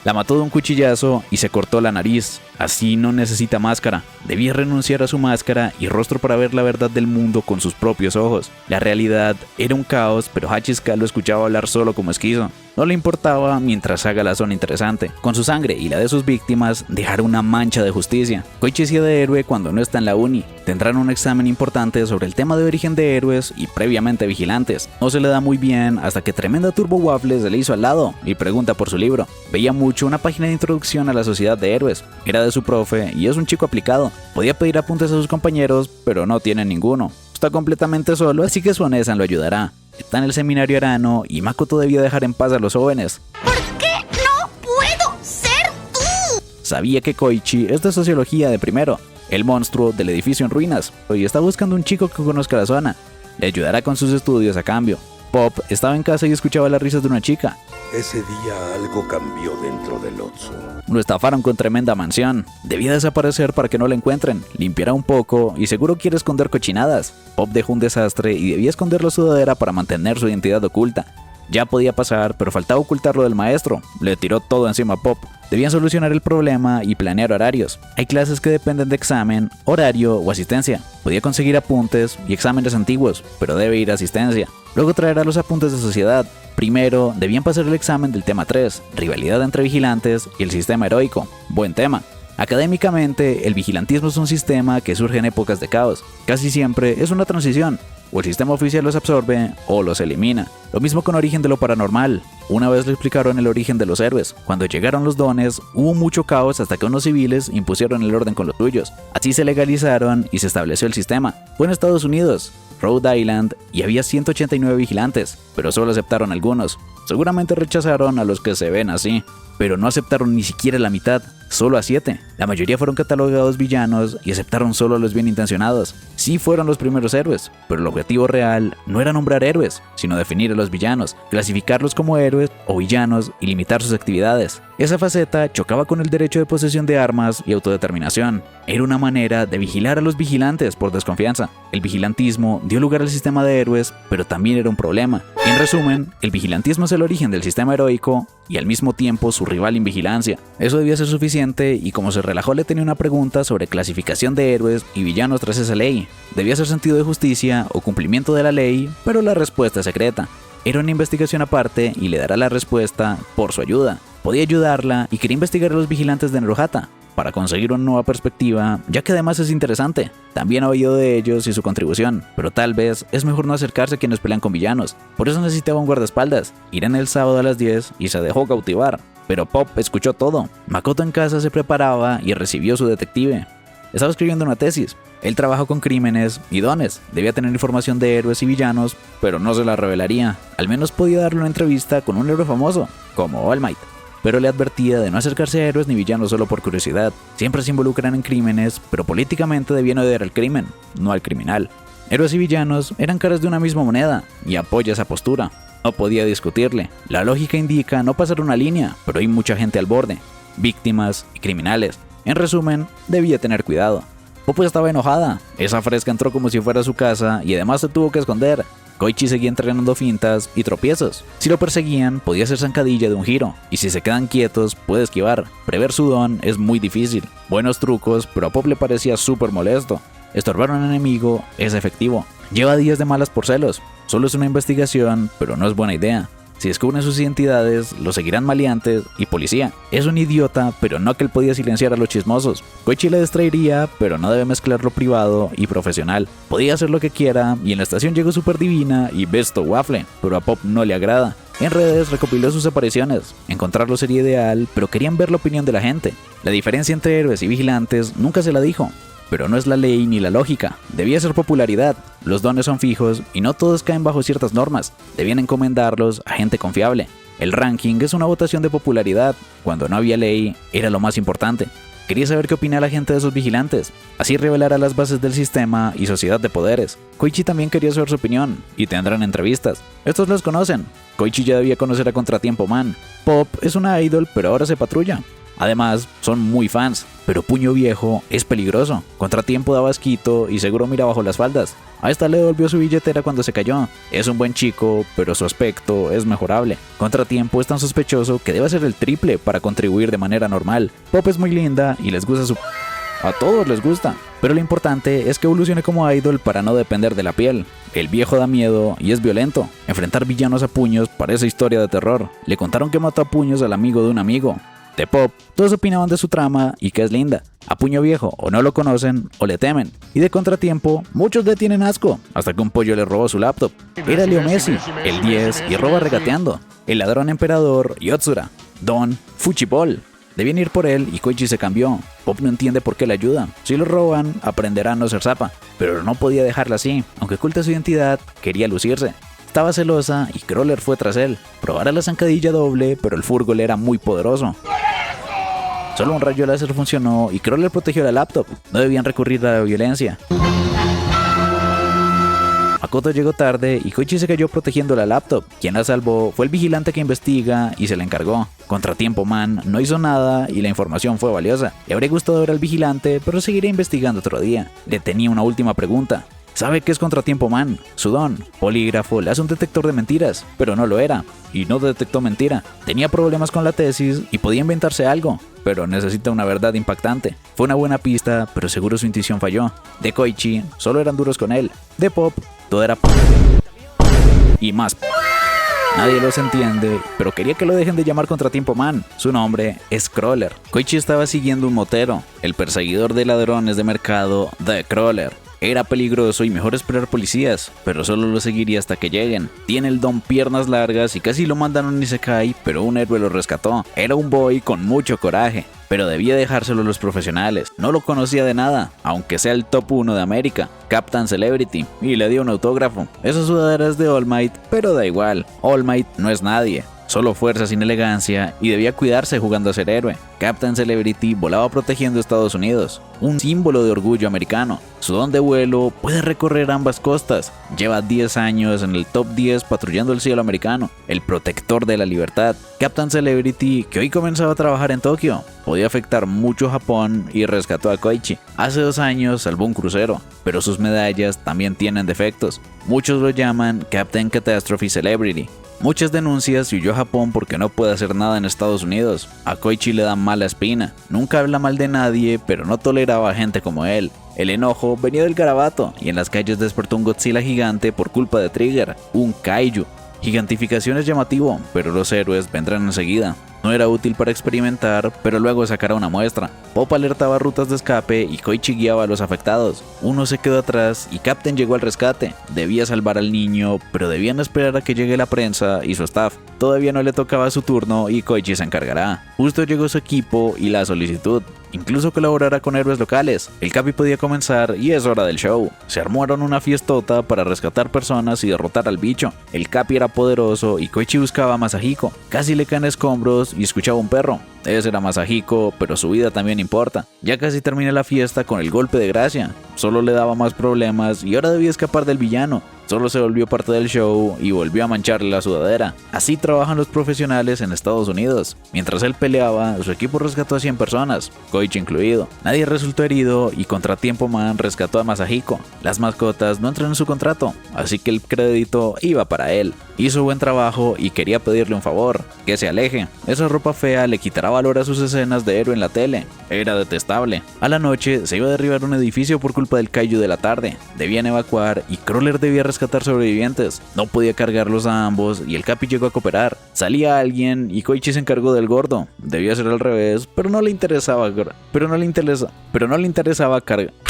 La mató de un cuchillazo y se cortó la nariz. Así no necesita máscara. Debía renunciar a su máscara y rostro para ver la verdad del mundo con sus propios ojos. La realidad era un caos, pero Hachizka lo escuchaba hablar solo como esquizo. No le importaba mientras haga la zona interesante. Con su sangre y la de sus víctimas, dejará una mancha de justicia. Koichi hacía de héroe cuando no está en la uni. Tendrán un examen importante sobre el tema de origen de héroes y previamente vigilantes. No se le da muy bien hasta que tremenda Turbo Waffle se le hizo al lado y pregunta por su libro. Veía mucho una página de introducción a la sociedad de héroes. Era de su profe y es un chico aplicado. Podía pedir apuntes a sus compañeros, pero no tiene ninguno. Está completamente solo, así que su Onesan lo ayudará. Está en el seminario Arano y Makoto debía dejar en paz a los jóvenes. ¿Por qué no puedo ser tú? Sabía que Koichi es de sociología de primero, el monstruo del edificio en ruinas, y está buscando un chico que conozca la zona. Le ayudará con sus estudios a cambio. Pop estaba en casa y escuchaba las risas de una chica. Ese día algo cambió dentro del Otsu. Lo estafaron con tremenda mansión. Debía desaparecer para que no lo encuentren. Limpiará un poco y seguro quiere esconder cochinadas. Pop dejó un desastre y debía esconder la sudadera para mantener su identidad oculta. Ya podía pasar, pero faltaba ocultarlo del maestro. Le tiró todo encima a Pop. Debían solucionar el problema y planear horarios. Hay clases que dependen de examen, horario o asistencia. Podía conseguir apuntes y exámenes antiguos, pero debe ir a asistencia. Luego traerá los apuntes de sociedad. Primero, debían pasar el examen del tema 3, rivalidad entre vigilantes y el sistema heroico. Buen tema. Académicamente, el vigilantismo es un sistema que surge en épocas de caos. Casi siempre es una transición. O el sistema oficial los absorbe o los elimina. Lo mismo con origen de lo paranormal. Una vez le explicaron el origen de los héroes. Cuando llegaron los dones, hubo mucho caos hasta que unos civiles impusieron el orden con los suyos. Así se legalizaron y se estableció el sistema. Fue en Estados Unidos, Rhode Island, y había 189 vigilantes, pero solo aceptaron algunos. Seguramente rechazaron a los que se ven así, pero no aceptaron ni siquiera la mitad, solo a 7. La mayoría fueron catalogados villanos y aceptaron solo a los bien intencionados. Sí fueron los primeros héroes, pero el objetivo real no era nombrar héroes, sino definir a los villanos, clasificarlos como héroes o villanos y limitar sus actividades. Esa faceta chocaba con el derecho de posesión de armas y autodeterminación. Era una manera de vigilar a los vigilantes por desconfianza. El vigilantismo dio lugar al sistema de héroes, pero también era un problema. En resumen, el vigilantismo es el origen del sistema heroico y al mismo tiempo su rival en vigilancia. Eso debía ser suficiente y como se relajó le tenía una pregunta sobre clasificación de héroes y villanos tras esa ley. Debía ser sentido de justicia o cumplimiento de la ley, pero la respuesta es secreta. Era una investigación aparte y le dará la respuesta por su ayuda. Podía ayudarla y quería investigar a los vigilantes de Naruhata para conseguir una nueva perspectiva, ya que además es interesante. También ha oído de ellos y su contribución, pero tal vez es mejor no acercarse a quienes pelean con villanos. Por eso necesitaba un guardaespaldas. Irán el sábado a las 10 y se dejó cautivar. Pero Pop escuchó todo. Makoto en casa se preparaba y recibió su detective. Estaba escribiendo una tesis. Él trabajó con crímenes y dones. Debía tener información de héroes y villanos, pero no se la revelaría. Al menos podía darle una entrevista con un héroe famoso, como All Might. Pero le advertía de no acercarse a héroes ni villanos solo por curiosidad. Siempre se involucran en crímenes, pero políticamente debían odiar al crimen, no al criminal. Héroes y villanos eran caras de una misma moneda, y apoya esa postura. No podía discutirle. La lógica indica no pasar una línea, pero hay mucha gente al borde. Víctimas y criminales. En resumen, debía tener cuidado. Popo estaba enojada. Esa fresca entró como si fuera su casa y además se tuvo que esconder. Koichi seguía entrenando fintas y tropiezos. Si lo perseguían, podía hacer zancadilla de un giro, y si se quedan quietos, puede esquivar. Prever su don es muy difícil. Buenos trucos, pero a Pop le parecía súper molesto. Estorbar a un enemigo es efectivo. Lleva días de malas por celos. Solo es una investigación, pero no es buena idea. Si descubren sus identidades, lo seguirán maleantes y policía. Es un idiota, pero no que él podía silenciar a los chismosos. Koichi le distraería, pero no debe mezclar lo privado y profesional. Podía hacer lo que quiera, y en la estación llegó Super Divina y Besto Waffle, pero a Pop no le agrada. En redes recopiló sus apariciones. Encontrarlo sería ideal, pero querían ver la opinión de la gente. La diferencia entre héroes y vigilantes nunca se la dijo. Pero no es la ley ni la lógica, debía ser popularidad. Los dones son fijos y no todos caen bajo ciertas normas, debían encomendarlos a gente confiable. El ranking es una votación de popularidad, cuando no había ley era lo más importante. Quería saber qué opina la gente de esos vigilantes, así revelará las bases del sistema y sociedad de poderes. Koichi también quería saber su opinión, y tendrán entrevistas. Estos los conocen. Koichi ya debía conocer a Contratiempo Man. Pop es una idol, pero ahora se patrulla. Además, son muy fans, pero Puño Viejo es peligroso. Contratiempo daba asquito y seguro mira bajo las faldas. A esta le devolvió su billetera cuando se cayó. Es un buen chico, pero su aspecto es mejorable. Contratiempo es tan sospechoso que debe hacer el triple para contribuir de manera normal. Pop es muy linda y les gusta su... A todos les gusta, pero lo importante es que evolucione como idol para no depender de la piel. El viejo da miedo y es violento. Enfrentar villanos a puños parece historia de terror. Le contaron que mató a puños al amigo de un amigo. De Pop, todos opinaban de su trama y que es linda. A Puño Viejo o no lo conocen o le temen. Y de Contratiempo, muchos le tienen asco, hasta que un pollo le robó su laptop. Era Leo Messi, el 10 y roba regateando. El ladrón emperador Yotsura. Don Fuchibol. Debían ir por él y Koichi se cambió. Pop no entiende por qué le ayuda. Si lo roban, aprenderá a no ser zapa. Pero no podía dejarla así. Aunque oculta su identidad, quería lucirse. Estaba celosa y Crawler fue tras él. Probara la zancadilla doble, pero el Furgol era muy poderoso. Solo un rayo láser funcionó y Crawler protegió la laptop. No debían recurrir a la violencia. Makoto llegó tarde y Koichi se cayó protegiendo la laptop. Quien la salvó fue el vigilante que investiga y se la encargó. Contratiempo Man no hizo nada y la información fue valiosa. Le habría gustado ver al vigilante, pero seguiría investigando otro día. Le tenía una última pregunta. ¿Sabe qué es Contratiempo Man? Su don, polígrafo, le hace un detector de mentiras, pero no lo era, y no detectó mentira. Tenía problemas con la tesis y podía inventarse algo, pero necesita una verdad impactante. Fue una buena pista, pero seguro su intuición falló. De Koichi, solo eran duros con él. De Pop, todo era y más. Nadie los entiende, pero quería que lo dejen de llamar Contratiempo Man. Su nombre es Crawler. Koichi estaba siguiendo un motero, el perseguidor de ladrones de mercado, The Crawler. Era peligroso y mejor esperar policías, pero solo lo seguiría hasta que lleguen. Tiene el don piernas largas y casi lo mandan a un isekai, pero un héroe lo rescató. Era un boy con mucho coraje, pero debía dejárselo a los profesionales. No lo conocía de nada, aunque sea el top 1 de América, Captain Celebrity, y le dio un autógrafo. Esa sudadera es de All Might, pero da igual, All Might no es nadie. Solo fuerza sin elegancia y debía cuidarse jugando a ser héroe. Captain Celebrity volaba protegiendo Estados Unidos, un símbolo de orgullo americano. Su don de vuelo puede recorrer ambas costas. Lleva 10 años en el top 10 patrullando el cielo americano, el protector de la libertad. Captain Celebrity, que hoy comenzaba a trabajar en Tokio, podía afectar mucho a Japón y rescató a Koichi. Hace 2 años salvó un crucero, pero sus medallas también tienen defectos. Muchos lo llaman Captain Catastrophe Celebrity. Muchas denuncias y huyó a Japón porque no puede hacer nada en Estados Unidos. A Koichi le da mala espina. Nunca habla mal de nadie, pero no toleraba a gente como él. El enojo venía del garabato y en las calles despertó un Godzilla gigante por culpa de Trigger, un kaiju. Gigantificación es llamativo, pero los héroes vendrán enseguida. No era útil para experimentar, pero luego sacará una muestra. Pop alertaba rutas de escape y Koichi guiaba a los afectados. Uno se quedó atrás y Captain llegó al rescate. Debía salvar al niño, pero debían esperar a que llegue la prensa y su staff. Todavía no le tocaba su turno y Koichi se encargará. Justo llegó su equipo y la solicitud. Incluso colaborará con héroes locales. El Capi podía comenzar y es hora del show. Se armaron una fiestota para rescatar personas y derrotar al bicho. El Capi era poderoso y Koichi buscaba a Masahiko. Casi le caen escombros y escuchaba un perro. Ese era Masahiko, pero su vida también importa. Ya casi termina la fiesta con el golpe de gracia. Solo le daba más problemas y ahora debía escapar del villano. solo se volvió parte del show y volvió a mancharle la sudadera. Así trabajan los profesionales en Estados Unidos. Mientras él peleaba, su equipo rescató a 100 personas, Koichi incluido. Nadie resultó herido y Contratiempo Man rescató a Masahiko. Las mascotas no entran en su contrato, así que el crédito iba para él. Hizo buen trabajo y quería pedirle un favor, que se aleje. Esa ropa fea le quitará valor a sus escenas de héroe en la tele. Era detestable. A la noche se iba a derribar un edificio por culpa del kaiju de la tarde. Debían evacuar y Crawler debía rescatar sobrevivientes. No podía cargarlos a ambos y el Capi llegó a cooperar. Salía alguien y Koichi se encargó del gordo. Debía ser al revés, pero no le interesaba cargar.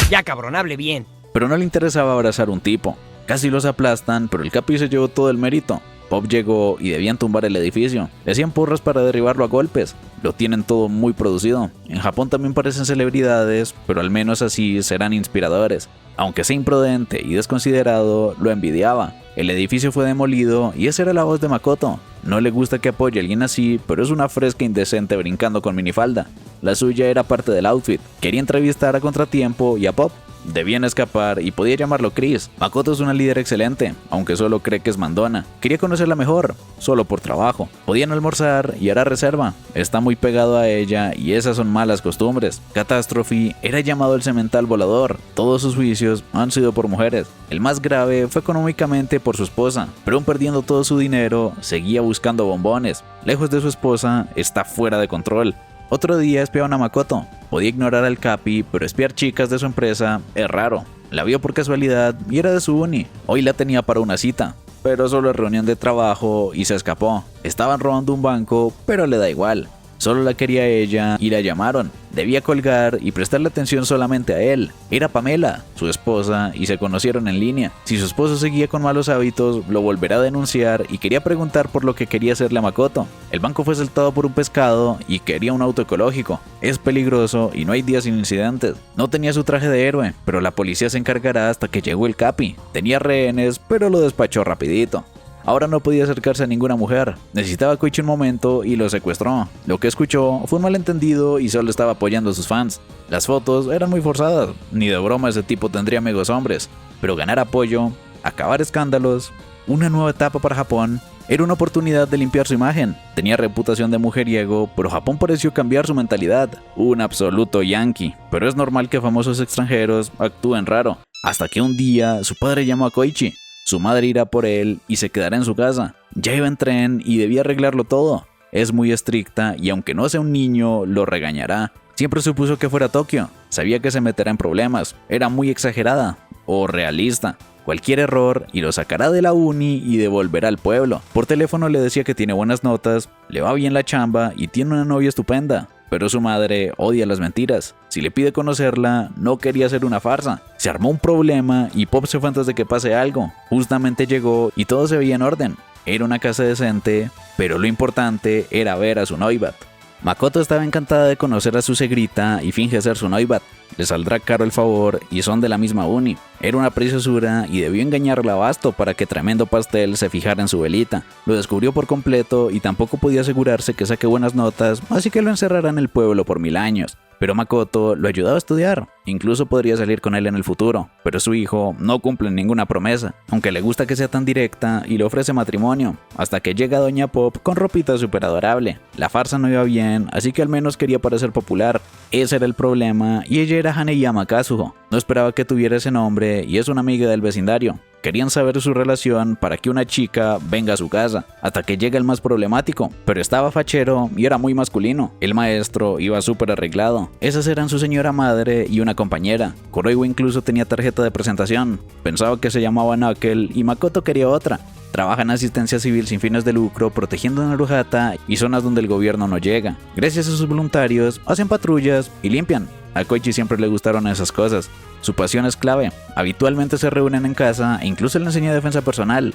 Ya cabrón, hable bien. Pero no le interesaba abrazar un tipo. Casi los aplastan, pero el Capi se llevó todo el mérito. Pop llegó y debían tumbar el edificio. Le hacían porras para derribarlo a golpes. Lo tienen todo muy producido. En Japón también parecen celebridades, pero al menos así serán inspiradores. Aunque sea imprudente y desconsiderado, lo envidiaba. El edificio fue demolido y esa era la voz de Makoto. No le gusta que apoye a alguien así, pero es una fresca indecente brincando con minifalda. La suya era parte del outfit. Quería entrevistar a Contratiempo y a Pop. Debían escapar y podía llamarlo Chris. Makoto es una líder excelente, aunque solo cree que es mandona. Quería conocerla mejor, solo por trabajo. Podían almorzar y hará reserva. Está muy pegado a ella y esas son malas costumbres. Catástrofe era llamado el cemental volador. Todos sus juicios han sido por mujeres. El más grave fue económicamente por su esposa, pero aún perdiendo todo su dinero, seguía buscando bombones. Lejos de su esposa, está fuera de control. Otro día espiaron a Makoto. Podía ignorar al Capi, pero espiar chicas de su empresa es raro. La vio por casualidad y era de su uni. Hoy la tenía para una cita, pero solo es reunión de trabajo y se escapó. Estaban robando un banco, pero le da igual. Solo la quería ella y la llamaron. Debía colgar y prestarle atención solamente a él. Era Pamela, su esposa, y se conocieron en línea. Si su esposo seguía con malos hábitos, lo volverá a denunciar y quería preguntar por lo que quería hacerle a Makoto. El banco fue asaltado por un pescado y quería un auto ecológico. Es peligroso y no hay días sin incidentes. No tenía su traje de héroe, pero la policía se encargará hasta que llegó el Capi. Tenía rehenes, pero lo despachó rapidito. Ahora no podía acercarse a ninguna mujer. Necesitaba a Koichi un momento y lo secuestró. Lo que escuchó fue un malentendido y solo estaba apoyando a sus fans. Las fotos eran muy forzadas. Ni de broma ese tipo tendría amigos hombres. Pero ganar apoyo, acabar escándalos, una nueva etapa para Japón, era una oportunidad de limpiar su imagen. Tenía reputación de mujeriego, pero Japón pareció cambiar su mentalidad. Un absoluto yankee. Pero es normal que famosos extranjeros actúen raro. Hasta que un día su padre llamó a Koichi. Su madre irá por él y se quedará en su casa. Ya iba en tren y debía arreglarlo todo. Es muy estricta y aunque no sea un niño, lo regañará. Siempre supuso que fuera Tokio. Sabía que se meterá en problemas. Era muy exagerada o realista. Cualquier error y lo sacará de la uni y devolverá al pueblo. Por teléfono le decía que tiene buenas notas, le va bien la chamba y tiene una novia estupenda. Pero su madre odia las mentiras. Si le pide conocerla, no quería hacer una farsa. Se armó un problema y Pop se fue antes de que pase algo. Justamente llegó y todo se veía en orden. Era una casa decente, pero lo importante era ver a su noibat. Makoto estaba encantada de conocer a su segrita y finge ser su noibat. Le saldrá caro el favor y son de la misma uni. Era una preciosura y debió engañarla a basto para que Tremendo Pastel se fijara en su velita. Lo descubrió por completo y tampoco podía asegurarse que saque buenas notas, así que lo encerrará en el pueblo por 1000 años. Pero Makoto lo ayudaba a estudiar, incluso podría salir con él en el futuro, pero su hijo no cumple ninguna promesa, aunque le gusta que sea tan directa y le ofrece matrimonio, hasta que llega Doña Pop con ropita súper adorable. La farsa no iba bien, así que al menos quería parecer popular. Ese era el problema y ella era Haneyama Kazuho. No esperaba que tuviera ese nombre y es una amiga del vecindario. Querían saber su relación para que una chica venga a su casa, hasta que llega el más problemático, pero estaba fachero y era muy masculino. El maestro iba súper arreglado. Esas eran su señora madre y una compañera. Kuroiwa incluso tenía tarjeta de presentación. Pensaba que se llamaba Knuckle y Makoto quería otra. Trabaja en asistencia civil sin fines de lucro, protegiendo a Naruhata y zonas donde el gobierno no llega. Gracias a sus voluntarios, hacen patrullas y limpian. A Koichi siempre le gustaron esas cosas. Su pasión es clave. Habitualmente se reúnen en casa e incluso le enseña defensa personal.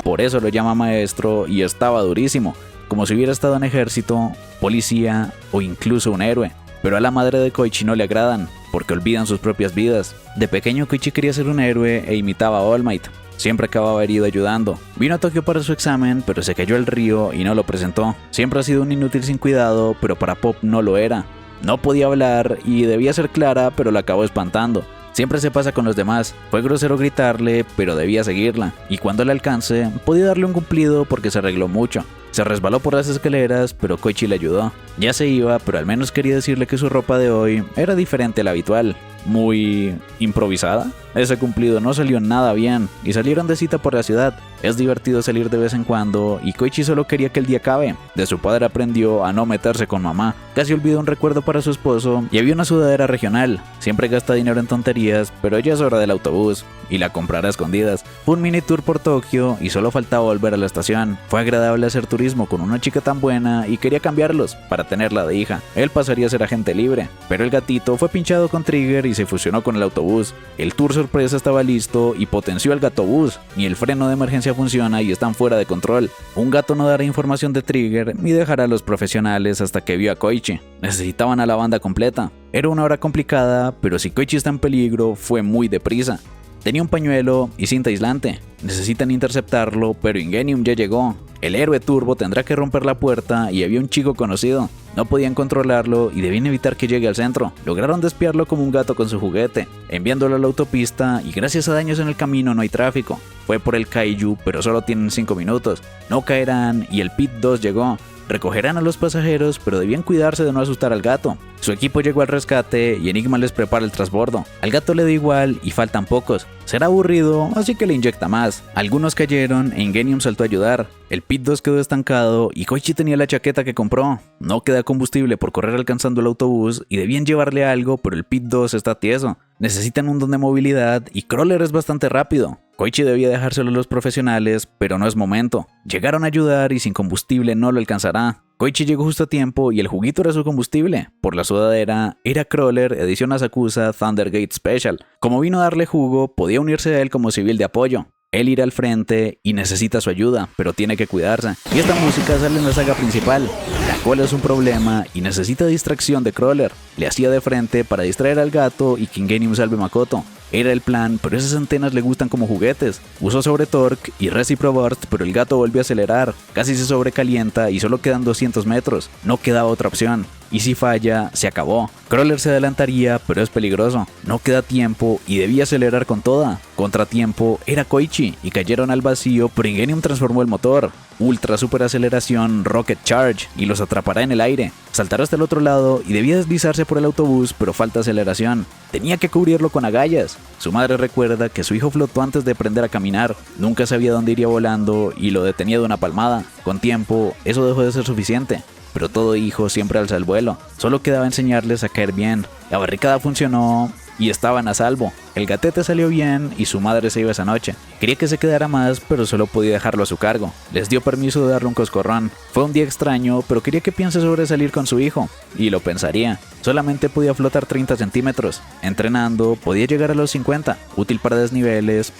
Por eso lo llama maestro y estaba durísimo, como si hubiera estado en ejército, policía o incluso un héroe. Pero a la madre de Koichi no le agradan, porque olvidan sus propias vidas. De pequeño Koichi quería ser un héroe e imitaba a All Might. Siempre acababa herido ayudando. Vino a Tokio para su examen, pero se cayó al río y no lo presentó. Siempre ha sido un inútil sin cuidado, pero para Pop no lo era. No podía hablar y debía ser clara, pero la acabó espantando. Siempre se pasa con los demás. Fue grosero gritarle, pero debía seguirla, y cuando le alcance, podía darle un cumplido porque se arregló mucho. Se resbaló por las escaleras, pero Koichi le ayudó. Ya se iba, pero al menos quería decirle que su ropa de hoy era diferente a la habitual. Muy improvisada. Ese cumplido no salió nada bien y salieron de cita por la ciudad. Es divertido salir de vez en cuando y Koichi solo quería que el día acabe. De su padre aprendió a no meterse con mamá. Casi olvidó un recuerdo para su esposo y había una sudadera regional. Siempre gasta dinero en tonterías, pero ya es hora del autobús y la comprará a escondidas. Fue un mini tour por Tokio y solo faltaba volver a la estación. Fue agradable hacer turismo con una chica tan buena y quería cambiarlos para tenerla de hija. Él pasaría a ser agente libre, pero el gatito fue pinchado con Trigger y se fusionó con el autobús. El tour sorpresa estaba listo y potenció al gatobús. Ni el freno de emergencia funciona y están fuera de control. Un gato no dará información de Trigger ni dejará a los profesionales hasta que vio a Koichi. Necesitaban a la banda completa. Era una hora complicada, pero si Koichi está en peligro, fue muy deprisa. Tenía un pañuelo y cinta aislante. Necesitan interceptarlo, pero Ingenium ya llegó. El héroe Turbo tendrá que romper la puerta y había un chico conocido. No podían controlarlo y debían evitar que llegue al centro. Lograron despiarlo como un gato con su juguete, enviándolo a la autopista y gracias a daños en el camino no hay tráfico. Fue por el Kaiju, pero solo tienen 5 minutos. No caerán y el Pit 2 llegó. Recogerán a los pasajeros, pero debían cuidarse de no asustar al gato. Su equipo llegó al rescate y Enigma les prepara el transbordo. Al gato le da igual y faltan pocos. Será aburrido, así que le inyecta más. Algunos cayeron e Ingenium saltó a ayudar. El Pit 2 quedó estancado y Koichi tenía la chaqueta que compró. No queda combustible por correr alcanzando el autobús y debían llevarle algo, pero el Pit 2 está tieso. Necesitan un don de movilidad y Crawler es bastante rápido. Koichi debía dejárselo a los profesionales, pero no es momento. Llegaron a ayudar y sin combustible no lo alcanzará. Koichi llegó justo a tiempo y el juguito era su combustible. Por la sudadera, era Crawler edición Asakusa Thundergate Special. Como vino a darle jugo, podía unirse a él como civil de apoyo. Él irá al frente y necesita su ayuda, pero tiene que cuidarse. Y esta música sale en la saga principal. La cola es un problema y necesita distracción de Crawler. Le hacía de frente para distraer al gato y que Ingenium salve a Makoto. Era el plan, pero esas antenas le gustan como juguetes. Usó sobre Torque y Recipro Burst, pero el gato volvió a acelerar. Casi se sobrecalienta y solo quedan 200 metros. No quedaba otra opción. Y si falla, se acabó. Crawler se adelantaría, pero es peligroso. No queda tiempo y debía acelerar con toda. Contratiempo era Koichi y cayeron al vacío, pero Ingenium transformó el motor. Ultra super aceleración Rocket Charge y los atrapará en el aire. Saltará hasta el otro lado y debía deslizarse por el autobús, pero falta aceleración. Tenía que cubrirlo con agallas. Su madre recuerda que su hijo flotó antes de aprender a caminar. Nunca sabía dónde iría volando y lo detenía de una palmada. Con tiempo, eso dejó de ser suficiente. Pero todo hijo siempre alza el vuelo. Solo quedaba enseñarles a caer bien. La barricada funcionó y estaban a salvo. El gatete salió bien y su madre se iba esa noche. Quería que se quedara más, pero solo podía dejarlo a su cargo. Les dio permiso de darle un coscorrón. Fue un día extraño, pero quería que piense sobre salir con su hijo. Y lo pensaría. Solamente podía flotar 30 centímetros. Entrenando, podía llegar a los 50. Útil para desniveles.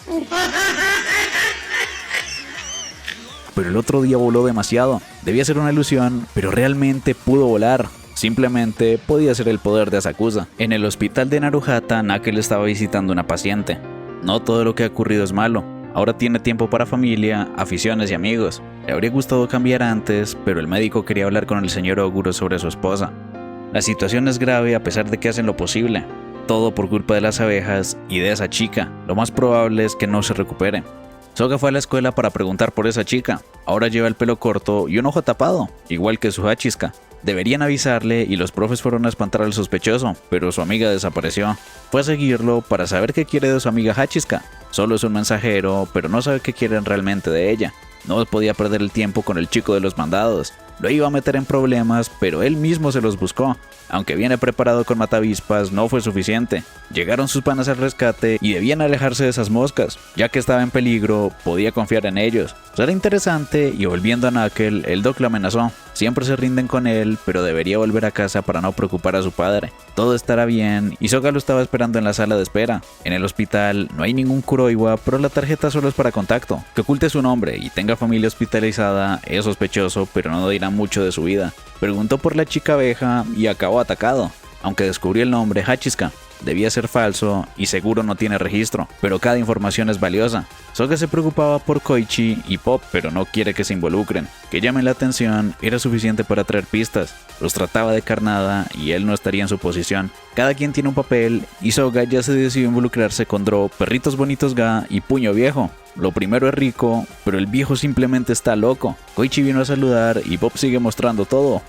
Pero el otro día voló demasiado. Debía ser una ilusión, pero realmente pudo volar. Simplemente podía ser el poder de Asakusa. En el hospital de Naruhata, Nakel estaba visitando una paciente. No todo lo que ha ocurrido es malo. Ahora tiene tiempo para familia, aficiones y amigos. Le habría gustado cambiar antes, pero el médico quería hablar con el señor Oguro sobre su esposa. La situación es grave a pesar de que hacen lo posible. Todo por culpa de las abejas y de esa chica. Lo más probable es que no se recupere. Soga fue a la escuela para preguntar por esa chica. Ahora lleva el pelo corto y un ojo tapado, igual que su Hachiska. Deberían avisarle y los profes fueron a espantar al sospechoso, pero su amiga desapareció. Fue a seguirlo para saber qué quiere de su amiga Hachiska. Solo es un mensajero, pero no sabe qué quieren realmente de ella. No podía perder el tiempo con el chico de los mandados. Lo iba a meter en problemas, pero él mismo se los buscó. Aunque viene preparado con matavispas, no fue suficiente. Llegaron sus panas al rescate y debían alejarse de esas moscas. Ya que estaba en peligro, podía confiar en ellos. Será interesante y volviendo a Nakel, el Doc lo amenazó. Siempre se rinden con él, pero debería volver a casa para no preocupar a su padre. Todo estará bien y Soga lo estaba esperando en la sala de espera. En el hospital no hay ningún Kuroiwa, pero la tarjeta solo es para contacto. Que oculte su nombre y tenga familia hospitalizada es sospechoso, pero no dirá mucho de su vida. Preguntó por la chica abeja y acabó atacado, aunque descubrió el nombre Hachiska. debía ser falso y seguro no tiene registro, pero cada información es valiosa. Soga se preocupaba por Koichi y Pop, pero no quiere que se involucren. Que llamen la atención era suficiente para traer pistas. Los trataba de carnada y él no estaría en su posición. Cada quien tiene un papel y Soga ya se decidió involucrarse con Dro, Perritos Bonitos Ga y Puño Viejo. Lo primero es rico, pero el viejo simplemente está loco. Koichi vino a saludar y Pop sigue mostrando todo.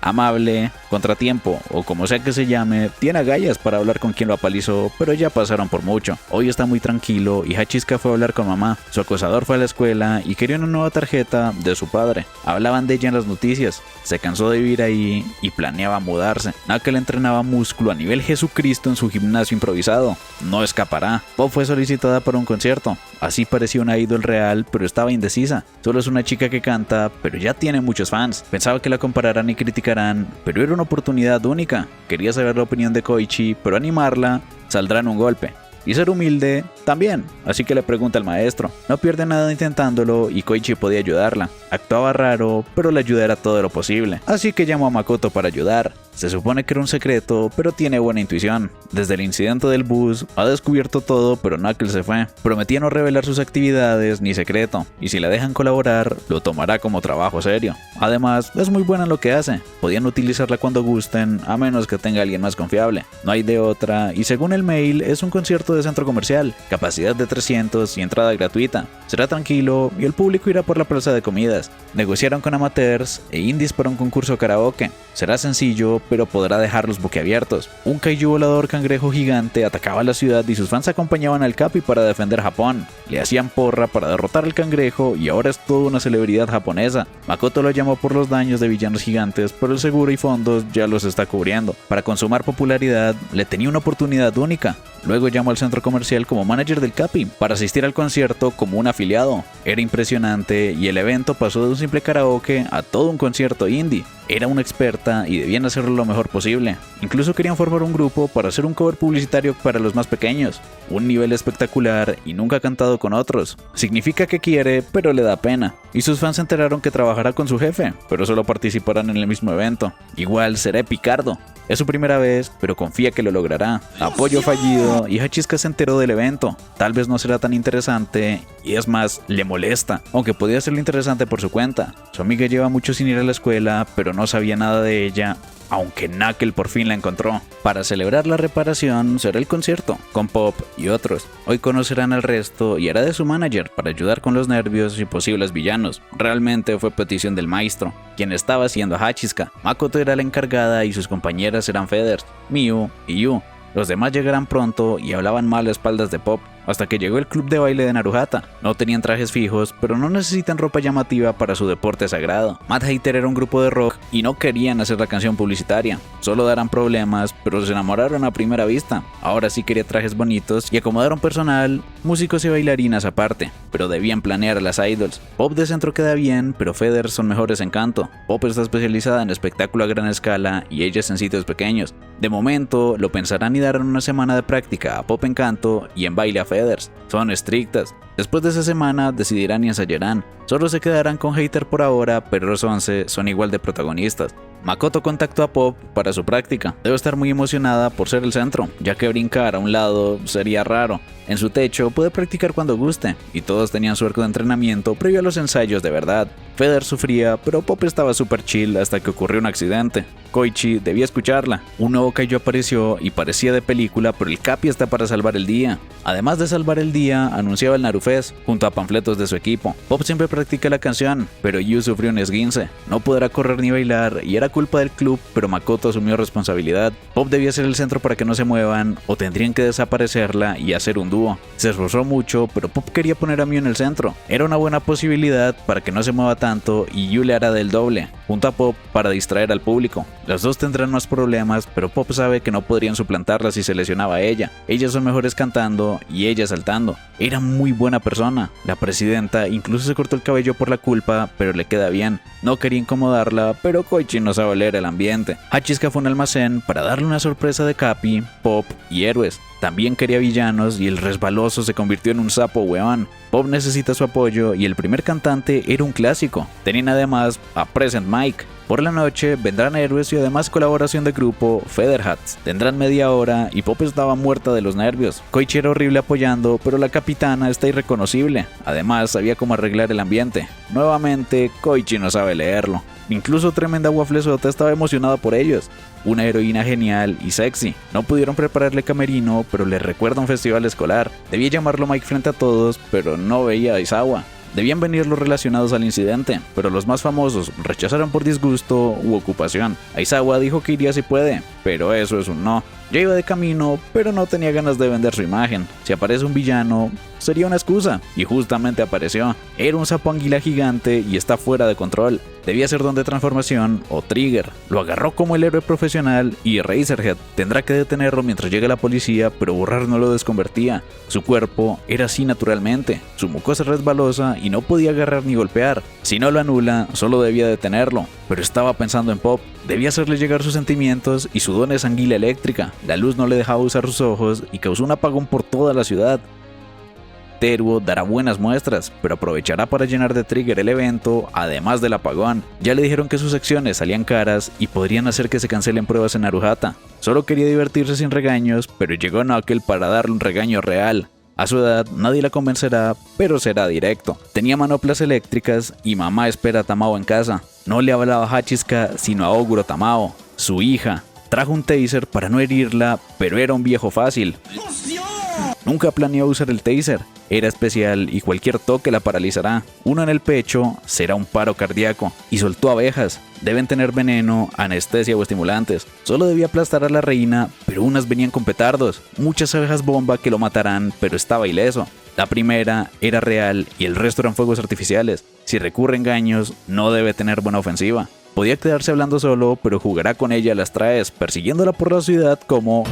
Amable, contratiempo o como sea que se llame, tiene agallas para hablar con quien lo apalizó, pero ya pasaron por mucho. Hoy está muy tranquilo y Hachizka fue a hablar con mamá. Su acosador fue a la escuela y quería una nueva tarjeta de su padre. Hablaban de ella en las noticias. Se cansó de vivir ahí y planeaba mudarse. Knuckle entrenaba músculo a nivel Jesucristo en su gimnasio improvisado. No escapará. Pop fue solicitada para un concierto. Así parecía una idol real, pero estaba indecisa. Solo es una chica que canta, pero ya tiene muchos fans. Pensaba que la compararán y criticarán, pero era una oportunidad única. Quería saber la opinión de Koichi, pero animarla saldrá en un golpe. Y ser humilde también, así que le pregunta al maestro. No pierde nada intentándolo y Koichi podía ayudarla. Actuaba raro, pero la ayuda era todo lo posible. Así que llamó a Makoto para ayudar. Se supone que era un secreto, pero tiene buena intuición. Desde el incidente del bus, ha descubierto todo, pero Knuckles se fue. Prometía no revelar sus actividades ni secreto, y si la dejan colaborar, lo tomará como trabajo serio. Además, es muy buena en lo que hace. Podían utilizarla cuando gusten, a menos que tenga alguien más confiable. No hay de otra, y según el mail, es un concierto de centro comercial, capacidad de 300 y entrada gratuita. Será tranquilo, y el público irá por la plaza de comidas. Negociaron con amateurs e indies para un concurso karaoke. Será sencillo, pero podrá dejarlos boquiabiertos. Un kaiju volador cangrejo gigante atacaba la ciudad y sus fans acompañaban al Capi para defender Japón. Le hacían porra para derrotar al cangrejo y ahora es toda una celebridad japonesa. Makoto lo llamó por los daños de villanos gigantes, pero el seguro y fondos ya los está cubriendo. Para consumar popularidad, le tenía una oportunidad única. Luego llamó al centro comercial como manager del Capi para asistir al concierto como un afiliado. Era impresionante y el evento pasó de un simple karaoke a todo un concierto indie. Era una experta y debían hacerlo lo mejor posible. Incluso querían formar un grupo para hacer un cover publicitario para los más pequeños. Un nivel espectacular y nunca ha cantado con otros. Significa que quiere, pero le da pena. Y sus fans se enteraron que trabajará con su jefe, pero solo participarán en el mismo evento. Igual será Picardo. Es su primera vez, pero confía que lo logrará. Apoyo fallido y Hachizka se enteró del evento. Tal vez no será tan interesante y es más, le molesta, aunque podía serlo interesante por su cuenta. Su amiga lleva mucho sin ir a la escuela, pero no sabía nada de ella, aunque Knuckle por fin la encontró. Para celebrar la reparación será el concierto, con Pop y otros. Hoy conocerán al resto y hará de su manager para ayudar con los nervios y posibles villanos. Realmente fue petición del maestro, quien estaba haciendo a Hachizka. Makoto era la encargada y sus compañeras eran Feathers, Miu y Yu. Los demás llegarán pronto y hablaban mal a espaldas de Pop, hasta que llegó el club de baile de Naruhata. No tenían trajes fijos, pero no necesitan ropa llamativa para su deporte sagrado. Mad Hater era un grupo de rock y no querían hacer la canción publicitaria. Solo darán problemas, pero se enamoraron a primera vista. Ahora sí quería trajes bonitos y acomodaron personal, músicos y bailarinas aparte, pero debían planear a las idols. Pop de centro queda bien, pero Feathers son mejores en canto. Pop está especializada en espectáculo a gran escala y ellas en sitios pequeños. De momento, lo pensarán y darán una semana de práctica a Pop en canto y en baile a Feathers. Son estrictas. Después de esa semana decidirán y ensayarán. Solo se quedarán con Hater por ahora, pero los 11 son igual de protagonistas. Makoto contactó a Pop para su práctica. Debe estar muy emocionada por ser el centro, ya que brincar a un lado sería raro. En su techo puede practicar cuando guste, y todos tenían su arco de entrenamiento previo a los ensayos de verdad. Feather sufría, pero Pop estaba super chill hasta que ocurrió un accidente. Koichi debía escucharla. Un nuevo kaiju apareció y parecía de película, pero el Capi está para salvar el día. Además de salvar el día, anunciaba el Narufest junto a panfletos de su equipo. Pop siempre practica la canción, pero Yu sufrió un esguince. No podrá correr ni bailar y era culpa del club, pero Makoto asumió responsabilidad. Pop debía ser el centro para que no se muevan, o tendrían que desaparecerla y hacer un dúo. Se esforzó mucho, pero Pop quería poner a Miu en el centro. Era una buena posibilidad para que no se mueva tanto y Yu le hará del doble, junto a Pop para distraer al público. Los dos tendrán más problemas, pero Pop sabe que no podrían suplantarla si se lesionaba a ella. Ellas son mejores cantando y ella saltando. Era muy buena persona. La presidenta incluso se cortó el cabello por la culpa, pero le queda bien. No quería incomodarla, pero Koichi no sabe leer el ambiente. Hachizka fue a un almacén para darle una sorpresa de Capi, Pop y héroes. También quería villanos y el resbaloso se convirtió en un sapo weón. Pop necesita su apoyo y el primer cantante era un clásico. Tenían además a Present Mike. Por la noche vendrán héroes y además colaboración de grupo Featherhats. Tendrán media hora y Pop estaba muerta de los nervios. Koichi era horrible apoyando, pero la capitana está irreconocible. Además sabía cómo arreglar el ambiente. Nuevamente, Koichi no sabe leerlo. Incluso Tremenda Wafflesota estaba emocionada por ellos. Una heroína genial y sexy. No pudieron prepararle camerino, pero le recuerda un festival escolar. Debía llamarlo Mike frente a todos, pero no veía a Aizawa. Debían venir los relacionados al incidente, pero los más famosos rechazaron por disgusto u ocupación. Aizawa dijo que iría si puede, pero eso es un no. Ya iba de camino, pero no tenía ganas de vender su imagen. Si aparece un villano, sería una excusa, y justamente apareció. Era un sapo anguila gigante y está fuera de control. Debía ser Don de Transformación o Trigger. Lo agarró como el héroe profesional y Razorhead tendrá que detenerlo mientras llegue la policía, pero borrar no lo desconvertía. Su cuerpo era así naturalmente, su mucosa resbalosa y no podía agarrar ni golpear. Si no lo anula, solo debía detenerlo, pero estaba pensando en Pop. Debía hacerle llegar sus sentimientos y su don es anguila eléctrica. La luz no le dejaba usar sus ojos y causó un apagón por toda la ciudad. Teruo dará buenas muestras, pero aprovechará para llenar de Trigger el evento, además del apagón. Ya le dijeron que sus acciones salían caras y podrían hacer que se cancelen pruebas en Naruhata. Solo quería divertirse sin regaños, pero llegó Knuckle para darle un regaño real. A su edad nadie la convencerá, pero será directo. Tenía manoplas eléctricas y mamá espera a Tamao en casa. No le hablaba a Hachiska, sino a Oguro Tamao, su hija. Trajo un taser para no herirla, pero era un viejo fácil. Nunca planeó usar el taser. Era especial y cualquier toque la paralizará. Uno en el pecho será un paro cardíaco. Y soltó abejas. Deben tener veneno, anestesia o estimulantes. Solo debía aplastar a la reina, pero unas venían con petardos. Muchas abejas bomba que lo matarán, pero estaba ileso. La primera era real y el resto eran fuegos artificiales. Si recurre a engaños, no debe tener buena ofensiva. Podía quedarse hablando solo, pero jugará con ella a las traes, persiguiéndola por la ciudad como...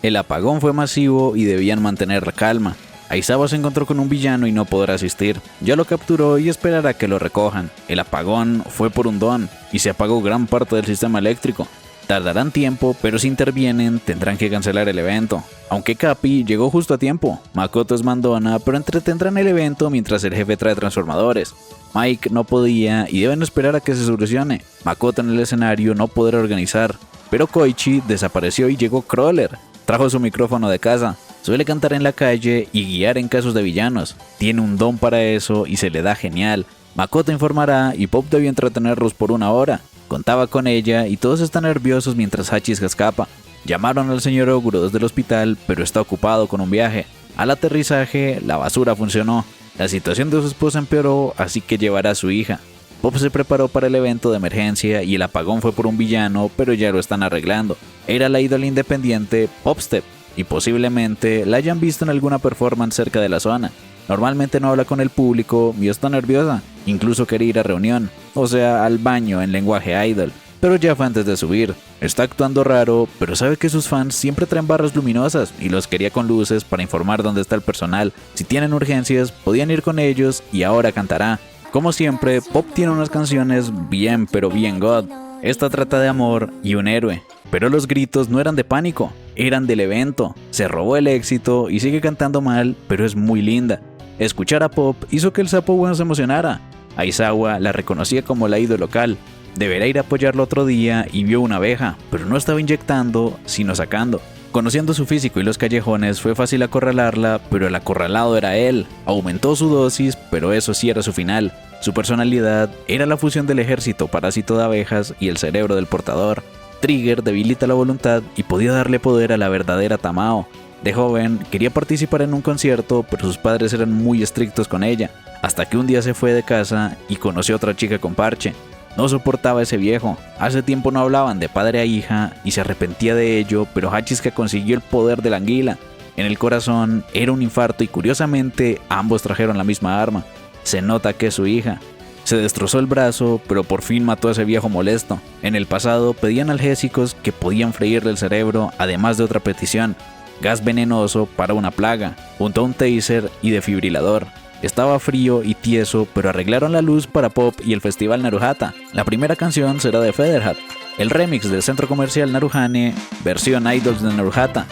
El apagón fue masivo y debían mantener la calma. Aizawa se encontró con un villano y no podrá asistir. Ya lo capturó y esperará que lo recojan. El apagón fue por un don y se apagó gran parte del sistema eléctrico. Tardarán tiempo, pero si intervienen tendrán que cancelar el evento. Aunque Capi llegó justo a tiempo. Makoto es mandona, pero entretendrán el evento mientras el jefe trae transformadores. Mike no podía y deben esperar a que se solucione. Makoto en el escenario no podrá organizar. Pero Koichi desapareció y llegó Crawler. Trajo su micrófono de casa, suele cantar en la calle y guiar en casos de villanos. Tiene un don para eso y se le da genial. Makoto informará y Pop debía entretenerlos por una hora. Contaba con ella y todos están nerviosos mientras Hachiska escapa. Llamaron al señor Oguro desde el hospital, pero está ocupado con un viaje. Al aterrizaje, la basura funcionó. La situación de su esposa empeoró, así que llevará a su hija. Pop se preparó para el evento de emergencia y el apagón fue por un villano, pero ya lo están arreglando. Era la ídola independiente Popstep y posiblemente la hayan visto en alguna performance cerca de la zona. Normalmente no habla con el público y está nerviosa, incluso quería ir a reunión, o sea, al baño en lenguaje idol. Pero ya fue antes de subir. Está actuando raro, pero sabe que sus fans siempre traen barras luminosas y los quería con luces para informar dónde está el personal. Si tienen urgencias, podían ir con ellos y ahora cantará. Como siempre, Pop tiene unas canciones bien pero bien god. Esta trata de amor y un héroe. Pero los gritos no eran de pánico, eran del evento. Se robó el éxito y sigue cantando mal, pero es muy linda. Escuchar a Pop hizo que el sapo bueno se emocionara. Aizawa la reconocía como la ídola local. Deberá ir a apoyarlo otro día y vio una abeja, pero no estaba inyectando, sino sacando. Conociendo su físico y los callejones, fue fácil acorralarla, pero el acorralado era él. Aumentó su dosis, pero eso sí era su final. Su personalidad era la fusión del ejército parásito de abejas y el cerebro del portador. Trigger debilita la voluntad y podía darle poder a la verdadera Tamao. De joven, quería participar en un concierto, pero sus padres eran muy estrictos con ella, hasta que un día se fue de casa y conoció a otra chica con parche. No soportaba a ese viejo. Hace tiempo no hablaban de padre a hija y se arrepentía de ello, pero Hachiska consiguió el poder de la anguila. En el corazón era un infarto y curiosamente ambos trajeron la misma arma. Se nota que es su hija. Se destrozó el brazo, pero por fin mató a ese viejo molesto. En el pasado pedían analgésicos que podían freírle el cerebro, además de otra petición: gas venenoso para una plaga, junto a un taser y defibrilador. Estaba frío y tieso, pero arreglaron la luz para Pop y el festival Naruhata. La primera canción será de Featherhat, el remix del centro comercial Naruhane, versión Idols de Naruhata.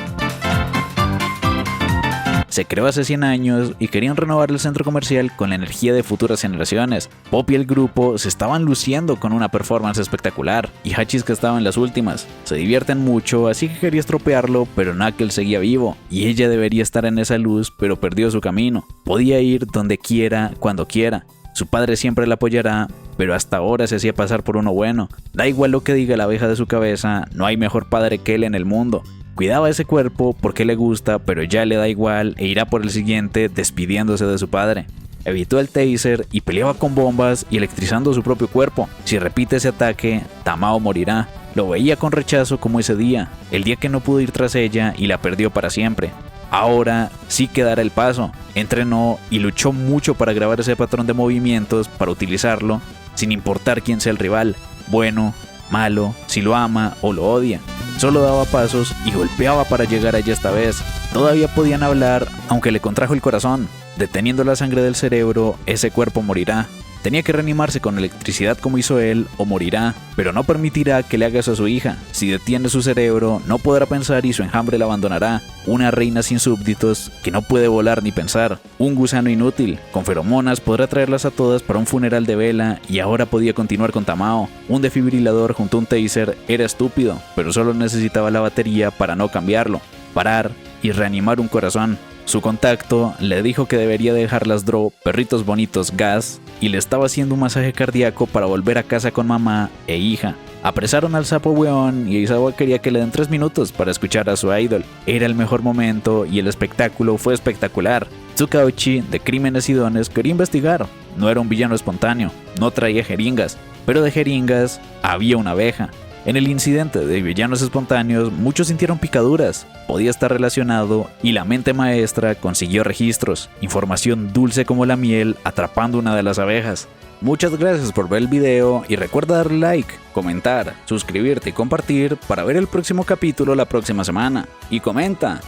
se creó hace 100 años y querían renovar el centro comercial con la energía de futuras generaciones. Pop y el grupo se estaban luciendo con una performance espectacular y Hachis, que estaba en las últimas. Se divierten mucho, así que quería estropearlo, pero Knuckles seguía vivo y ella debería estar en esa luz, pero perdió su camino. Podía ir donde quiera, cuando quiera. Su padre siempre la apoyará, pero hasta ahora se hacía pasar por uno bueno. Da igual lo que diga la abeja de su cabeza, no hay mejor padre que él en el mundo. Cuidaba ese cuerpo porque le gusta, pero ya le da igual e irá por el siguiente despidiéndose de su padre. Evitó el taser y peleaba con bombas y electrizando su propio cuerpo. Si repite ese ataque, Tamao morirá. Lo veía con rechazo como ese día, el día que no pudo ir tras ella y la perdió para siempre. Ahora sí que dará el paso. Entrenó y luchó mucho para grabar ese patrón de movimientos para utilizarlo, sin importar quién sea el rival, bueno, malo, si lo ama o lo odia. Solo daba pasos y golpeaba para llegar allá esta vez. Todavía podían hablar, aunque le contrajo el corazón. Deteniendo la sangre del cerebro, ese cuerpo morirá. Tenía que reanimarse con electricidad como hizo él o morirá, pero no permitirá que le haga eso a su hija. Si detiene su cerebro, no podrá pensar y su enjambre la abandonará. Una reina sin súbditos que no puede volar ni pensar. Un gusano inútil, con feromonas podrá traerlas a todas para un funeral de vela y ahora podía continuar con Tamao. Un defibrilador junto a un taser era estúpido, pero solo necesitaba la batería para no cambiarlo, parar y reanimar un corazón. Su contacto le dijo que debería dejar las perritos bonitos gas, y le estaba haciendo un masaje cardíaco para volver a casa con mamá e hija. Apresaron al sapo weón y Aizawa quería que le den 3 minutos para escuchar a su idol. Era el mejor momento y el espectáculo fue espectacular. Tsukauchi, de Crímenes y Dones, quería investigar. No era un villano espontáneo, no traía jeringas, pero de jeringas había una abeja. En el incidente de villanos espontáneos, muchos sintieron picaduras. Podía estar relacionado y la mente maestra consiguió registros, información dulce como la miel atrapando una de las abejas. Muchas gracias por ver el video y recuerda darle like, comentar, suscribirte y compartir para ver el próximo capítulo la próxima semana. Y comenta.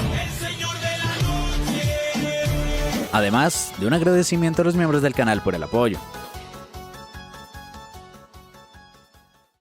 Además de un agradecimiento a los miembros del canal por el apoyo.